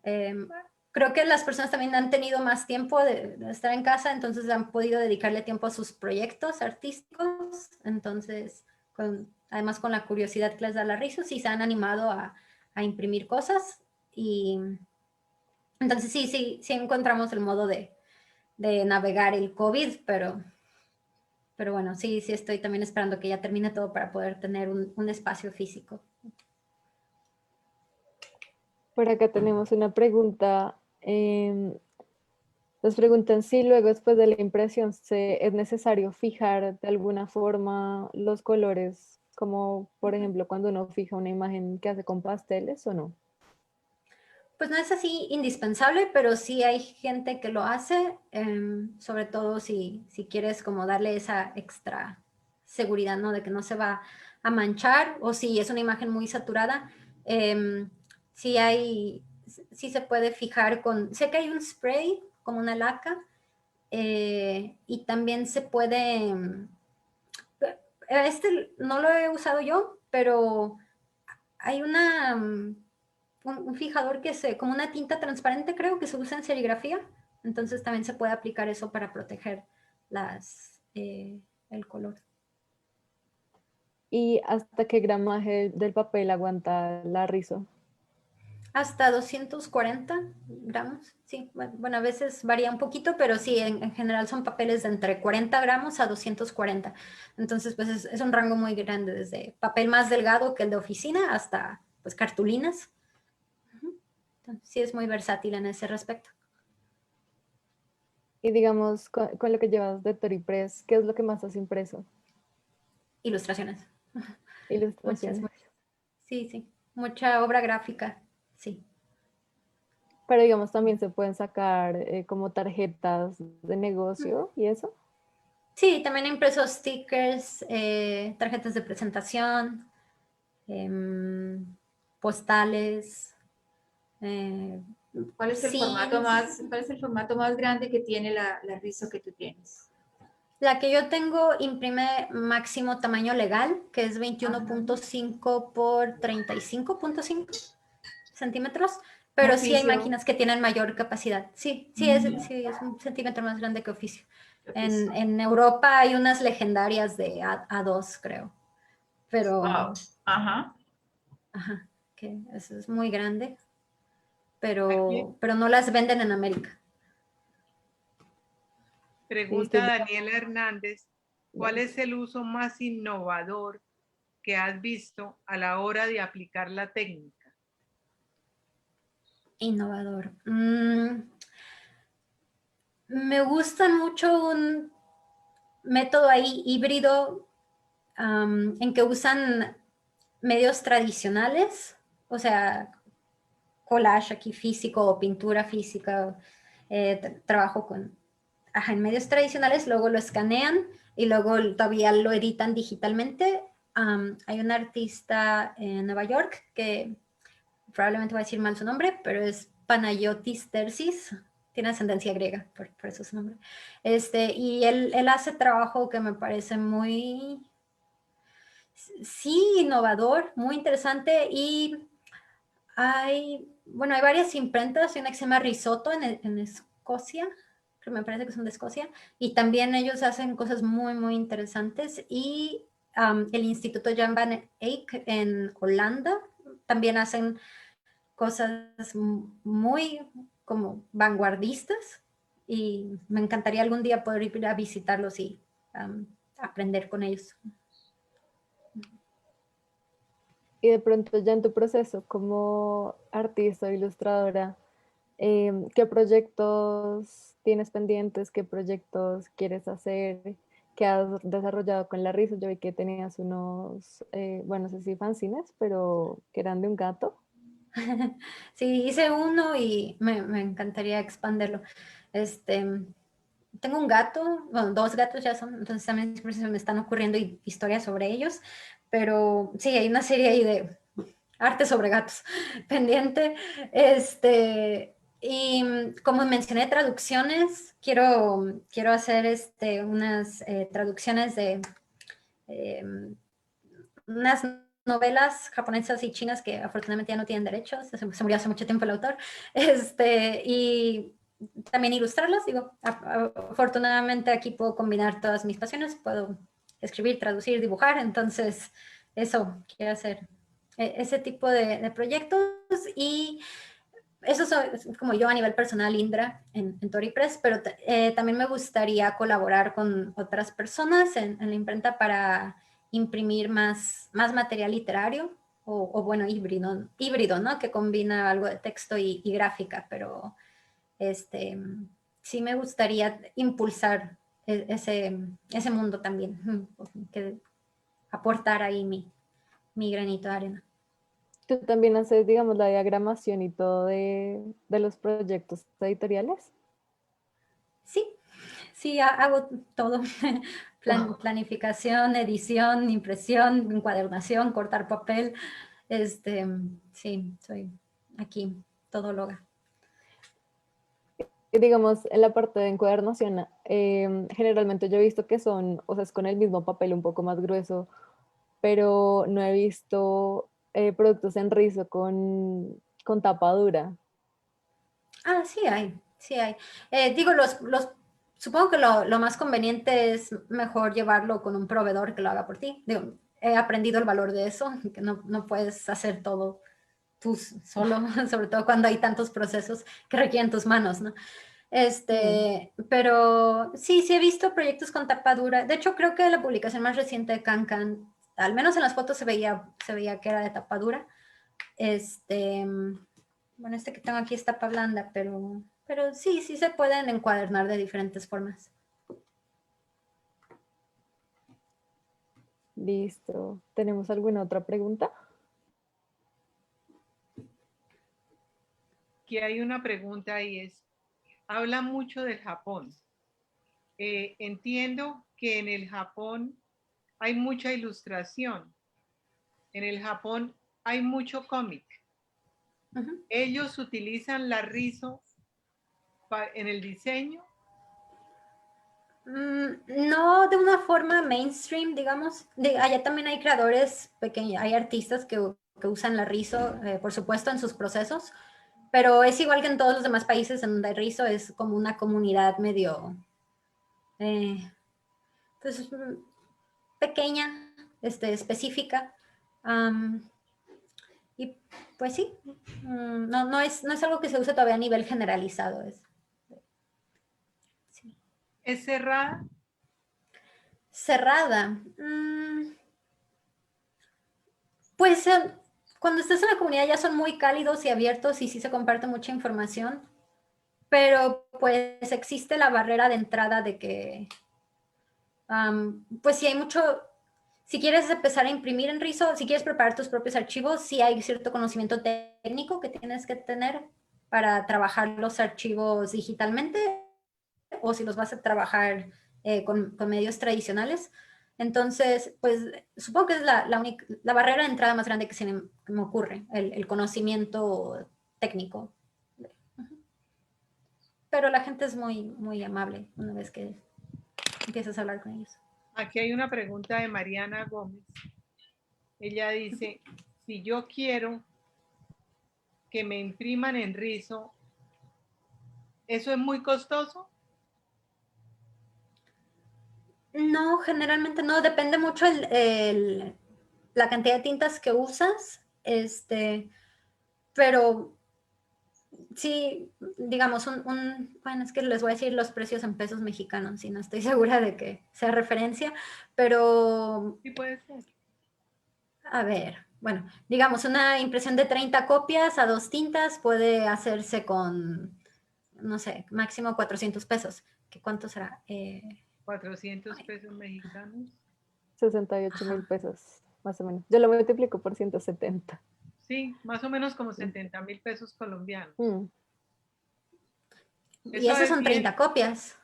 creo que las personas también han tenido más tiempo de estar en casa, entonces han podido dedicarle tiempo a sus proyectos artísticos, entonces, además con la curiosidad que les da la risa, sí se han animado a imprimir cosas y entonces sí encontramos el modo de navegar el COVID, pero bueno, sí estoy también esperando que ya termine todo para poder tener un espacio físico. Por acá tenemos una pregunta. Nos preguntan si luego después de la impresión es necesario fijar de alguna forma los colores, como por ejemplo cuando uno fija una imagen que hace con pasteles o no. Pues no es así indispensable, pero sí hay gente que lo hace, sobre todo si quieres como darle esa extra seguridad, ¿no? De que no se va a manchar o si es una imagen muy saturada. Sí sí se puede fijar sé que hay un spray como una laca y también se puede, no lo he usado yo, pero hay un fijador como una tinta transparente, creo, que se usa en serigrafía. Entonces también se puede aplicar eso para proteger el color. ¿Y hasta qué gramaje del papel aguanta la rizo? Hasta 240 gramos, sí. Bueno, a veces varía un poquito, pero sí, en general son papeles de entre 40 gramos a 240. Entonces, pues es un rango muy grande, desde papel más delgado que el de oficina hasta, pues, cartulinas. Entonces, sí es muy versátil en ese respecto. Y digamos, con lo que llevas de Tori Press, ¿qué es lo que más has impreso? Ilustraciones. Ilustraciones. Muchas. Sí. Mucha obra gráfica, sí. Pero digamos, también se pueden sacar como tarjetas de negocio y eso. Sí, también he impreso stickers, tarjetas de presentación, postales. ¿Cuál es el formato más grande que tiene la rizo que tú tienes? La que yo tengo imprime máximo tamaño legal, que es 21.5 por 35.5 centímetros, pero sí hay Oficio. máquinas que tienen mayor capacidad. Sí, es un centímetro más grande que oficio. En Europa hay unas legendarias de A2, creo, pero Wow. Ajá. que eso es muy grande, Aquí pero no las venden en América. pregunta Daniela Hernández, ¿cuál es el uso más innovador que has visto a la hora de aplicar la técnica? Innovador. Me gusta mucho un método ahí híbrido en que usan medios tradicionales, o sea, collage aquí físico o pintura física. Trabajo en medios tradicionales, luego lo escanean y luego todavía lo editan digitalmente. Hay un artista en Nueva York que probablemente voy a decir mal su nombre, pero es Panayotis Tersis, tiene ascendencia griega, por eso su nombre. Y él hace trabajo que me parece muy, sí, innovador, muy interesante, y bueno, hay varias imprentas, hay una que se llama Risotto en Escocia, que me parece que son de Escocia, y también ellos hacen cosas muy, muy interesantes, y el Instituto Jan van Eyck en Holanda también hacen cosas muy como vanguardistas, y me encantaría algún día poder ir a visitarlos y aprender con ellos. Y de pronto ya en tu proceso como artista o ilustradora, ¿qué proyectos tienes pendientes? ¿Qué proyectos quieres hacer? ¿Qué has desarrollado con la risa? Yo vi que tenías unos, bueno, no sé si fanzines, pero que eran de un gato. Sí, hice uno y me encantaría expandirlo. Tengo un gato, bueno, 2 gatos ya son, entonces también se me están ocurriendo historias sobre ellos, pero sí, hay una serie ahí de arte sobre gatos pendiente. Y como mencioné traducciones, quiero hacer unas traducciones de unas novelas japonesas y chinas que afortunadamente ya no tienen derechos, se murió hace mucho tiempo el autor, y también ilustrarlas, digo, afortunadamente aquí puedo combinar todas mis pasiones, puedo escribir, traducir, dibujar, entonces eso, quiero hacer ese tipo de proyectos, y eso es como yo a nivel personal, Indra, en Toripress, pero también me gustaría colaborar con otras personas en la imprenta para imprimir más material literario, o bueno, híbrido, ¿no? Que combina algo de texto y gráfica, pero sí me gustaría impulsar ese mundo también, que aportar ahí mi granito de arena. ¿Tú también haces, digamos, la diagramación y todo de los proyectos editoriales? Sí, sí, hago todo. Planificación, edición, impresión, encuadernación, cortar papel. Sí, soy aquí todóloga. Y digamos, en la parte de encuadernación, generalmente yo he visto que son, o sea, es con el mismo papel un poco más grueso, pero no he visto productos en rizo con tapa dura. Ah, sí hay, sí hay. Digo, supongo que lo más conveniente es mejor llevarlo con un proveedor que lo haga por ti. Digo, he aprendido el valor de eso, que no puedes hacer todo tú solo, sobre todo cuando hay tantos procesos que requieren tus manos, ¿no? Pero sí he visto proyectos con tapa dura. De hecho, creo que la publicación más reciente de Cancan, al menos en las fotos se veía que era de tapa dura. Bueno, que tengo aquí es tapa blanda, pero sí se pueden encuadernar de diferentes formas. Listo. ¿Tenemos alguna otra pregunta? Aquí hay una pregunta y es, habla mucho del Japón. Entiendo que en el Japón hay mucha ilustración. En el Japón hay mucho cómic. Ellos utilizan la rizo en el diseño. No de una forma mainstream, digamos. Allá también hay creadores pequeños, hay artistas que usan la rizo, por supuesto, en sus procesos, pero es igual que en todos los demás países en donde hay rizo, es como una comunidad medio, pues, pequeña, específica. Y pues sí, no es algo que se use todavía a nivel generalizado. Sí. ¿Es cerrada? Cerrada. Pues cuando estás en la comunidad ya son muy cálidos y abiertos y sí se comparte mucha información, pero pues existe la barrera de entrada de que, pues si hay mucho, si quieres empezar a imprimir en Rizo, si quieres preparar tus propios archivos, sí hay cierto conocimiento técnico que tienes que tener para trabajar los archivos digitalmente, o si los vas a trabajar con medios tradicionales. Entonces, pues supongo que es la barrera de entrada más grande que se me ocurre, el conocimiento técnico. Pero la gente es muy, muy amable una vez que empiezas a hablar con ellos. Aquí hay una pregunta de Mariana Gómez. Ella dice, si yo quiero que me impriman en rizo, ¿eso es muy costoso? No, generalmente no, depende mucho la cantidad de tintas que usas, pero sí, digamos, bueno, es que les voy a decir los precios en pesos mexicanos, y no estoy segura de que sea referencia, pero Sí puede ser. a ver, bueno, digamos, una impresión de 30 copias a 2 tintas puede hacerse con, no sé, máximo 400 pesos. ¿Qué cuánto será? 400 pesos mexicanos. 68,000 pesos, más o menos. Yo lo multiplico por 170. Sí, más o menos como 70.000 pesos colombianos. Mm. Y Eso esas es son 30 bien. copias.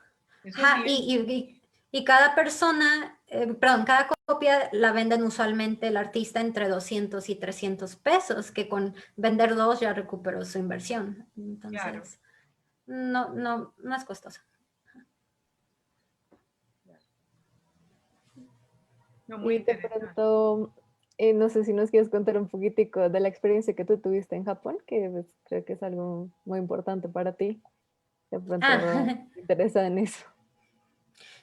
Eso es Ajá, bien. y cada persona, perdón, cada copia la venden usualmente el artista entre 200 y 300 pesos, que con vender 2 ya recuperó su inversión. Claro. Entonces, no es costoso. No, muy Y de interesante. pronto, no sé si nos quieres contar un poquitico de la experiencia que tú tuviste en Japón, que pues, creo que es algo muy importante para ti. De pronto, Ah, interesada en eso.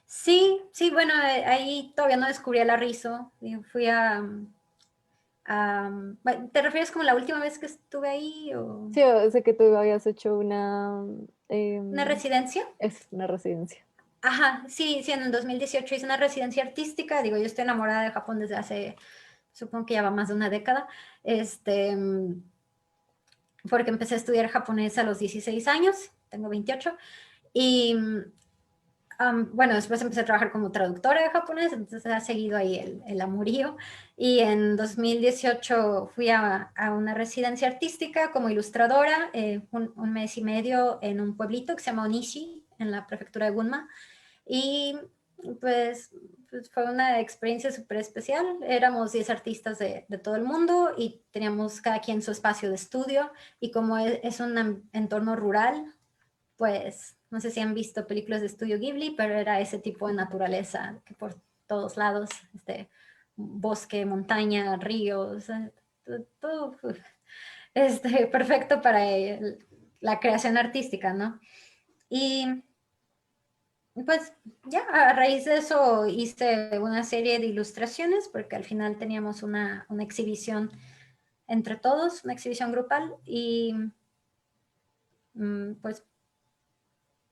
sí, bueno, ahí todavía no descubrí el Arrizo. Fui bueno, ¿te refieres como la última vez que estuve ahí o Sí, yo sé que tú habías hecho una residencia? es una residencia. Ajá, sí, en el 2018 hice una residencia artística. Digo, yo estoy enamorada de Japón desde hace, supongo que ya va más de una década, porque empecé a estudiar japonés a los 16 años, tengo 28, y bueno, después empecé a trabajar como traductora de japonés, entonces ha seguido ahí el amorío. Y en 2018 fui a una residencia artística como ilustradora, un mes y medio en un pueblito que se llama Onishi, en la prefectura de Gunma. Y pues fue una experiencia súper especial. Éramos 10 artistas de todo el mundo y teníamos cada quien su espacio de estudio. Y como es un entorno rural, pues no sé si han visto películas de estudio Ghibli, pero era ese tipo de naturaleza que por todos lados, bosque, montaña, ríos, todo, perfecto para la creación artística, ¿no? Y pues ya, a raíz de eso hice una serie de ilustraciones porque al final teníamos una exhibición entre todos, una exhibición grupal y pues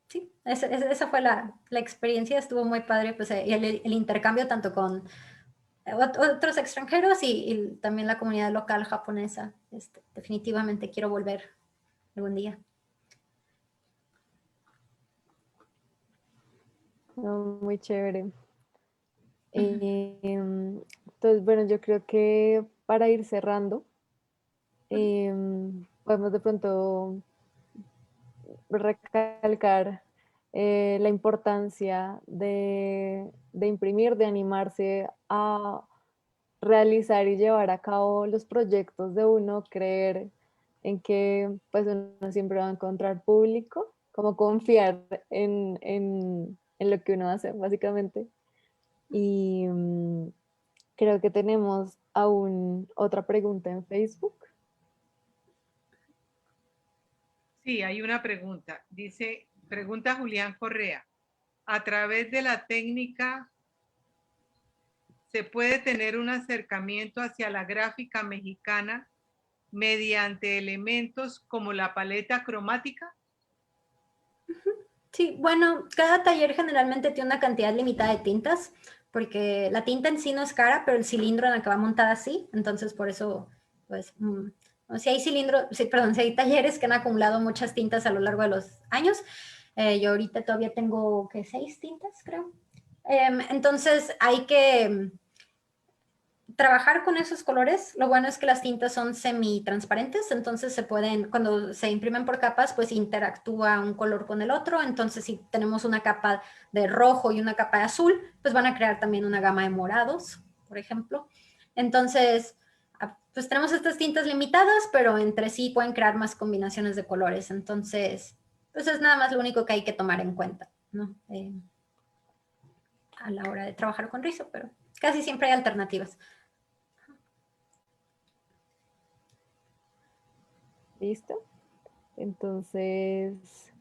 sí, esa fue la experiencia, estuvo muy padre, pues el intercambio tanto con otros extranjeros y también la comunidad local japonesa. Definitivamente quiero volver algún día. No, muy chévere. Entonces, bueno, yo creo que para ir cerrando, podemos de pronto recalcar la importancia de imprimir, de animarse a realizar y llevar a cabo los proyectos de uno, creer en que pues uno siempre va a encontrar público, como confiar en lo que uno hace, básicamente. Y creo que tenemos aún otra pregunta en Facebook. Sí, hay una pregunta. Dice, pregunta Julián Correa. A través de la técnica, ¿se puede tener un acercamiento hacia la gráfica mexicana mediante elementos como la paleta cromática? Sí, bueno, cada taller generalmente tiene una cantidad limitada de tintas, porque la tinta en sí no es cara, pero el cilindro en el que va montada sí, entonces por eso, pues, si hay cilindros, sí, perdón, si hay talleres que han acumulado muchas tintas a lo largo de los años, yo ahorita todavía tengo, ¿qué? 6 tintas, creo. Entonces hay que trabajar con esos colores, lo bueno es que las tintas son semi-transparentes, entonces se pueden, cuando se imprimen por capas, pues interactúa un color con el otro. Entonces, si tenemos una capa de rojo y una capa de azul, pues van a crear también una gama de morados, por ejemplo. Entonces, pues tenemos estas tintas limitadas, pero entre sí pueden crear más combinaciones de colores. Entonces, pues es nada más lo único que hay que tomar en cuenta, ¿no? A la hora de trabajar con rizo, pero casi siempre hay alternativas. ¿Listo? Entonces,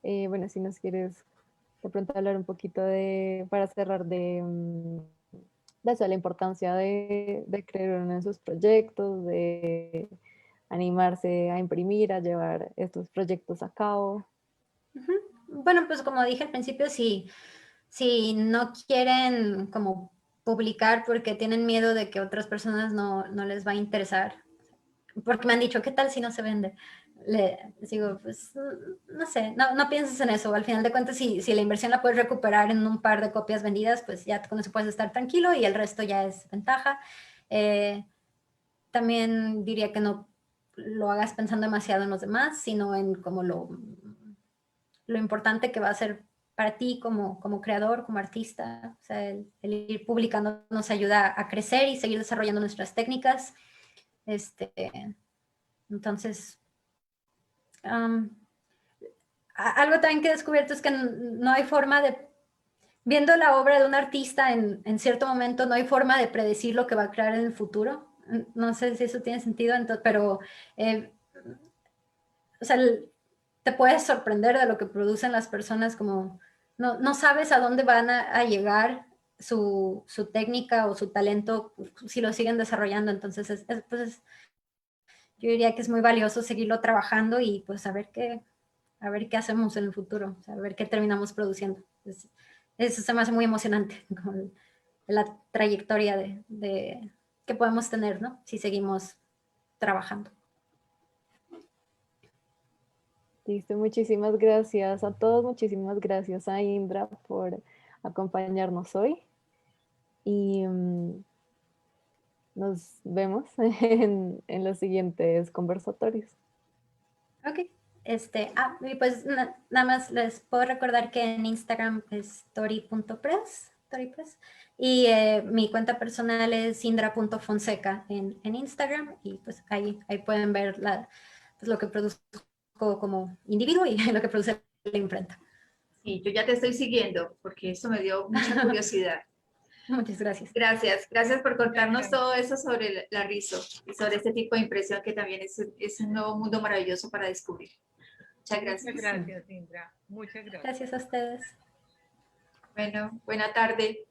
bueno, si nos quieres de pronto hablar un poquito de, para cerrar, de eso, la importancia de creer uno en sus proyectos, de animarse a imprimir, a llevar estos proyectos a cabo. Bueno, pues como dije al principio, si no quieren como publicar porque tienen miedo de que otras personas no les va a interesar, porque me han dicho, ¿qué tal si no se vende? Les digo, pues no sé, no pienses en eso. Al final de cuentas, si la inversión la puedes recuperar en un par de copias vendidas, pues ya con eso puedes estar tranquilo y el resto ya es ventaja. También diría que no lo hagas pensando demasiado en los demás, sino en como lo importante que va a ser para ti como creador, como artista. O sea, el ir publicando nos ayuda a crecer y seguir desarrollando nuestras técnicas. Entonces, algo también que he descubierto es que no hay forma de, viendo la obra de un artista en cierto momento, no hay forma de predecir lo que va a crear en el futuro. No sé si eso tiene sentido, pero, o sea, te puedes sorprender de lo que producen las personas, como no sabes a dónde van a llegar su técnica o su talento si lo siguen desarrollando. Entonces, pues yo diría que es muy valioso seguirlo trabajando y pues a ver qué hacemos en el futuro, o sea, a ver qué terminamos produciendo. Eso se me hace muy emocionante, con la trayectoria que podemos tener, ¿no? Si seguimos trabajando. Listo, muchísimas gracias a todos, muchísimas gracias a Indra por acompañarnos hoy y nos vemos en los siguientes conversatorios. Ok. Y pues nada más les puedo recordar que en Instagram es tori.press, y mi cuenta personal es indra.fonseca en Instagram, y pues ahí pueden ver pues lo que produzco como individuo y lo que produce la imprenta. Sí, yo ya te estoy siguiendo porque eso me dio mucha curiosidad. Muchas gracias. Gracias por contarnos todo eso sobre la rizo y sobre este tipo de impresión que también es un nuevo mundo maravilloso para descubrir. Muchas gracias. Muchas gracias, Indra. Muchas gracias. Gracias a ustedes. Bueno, buena tarde.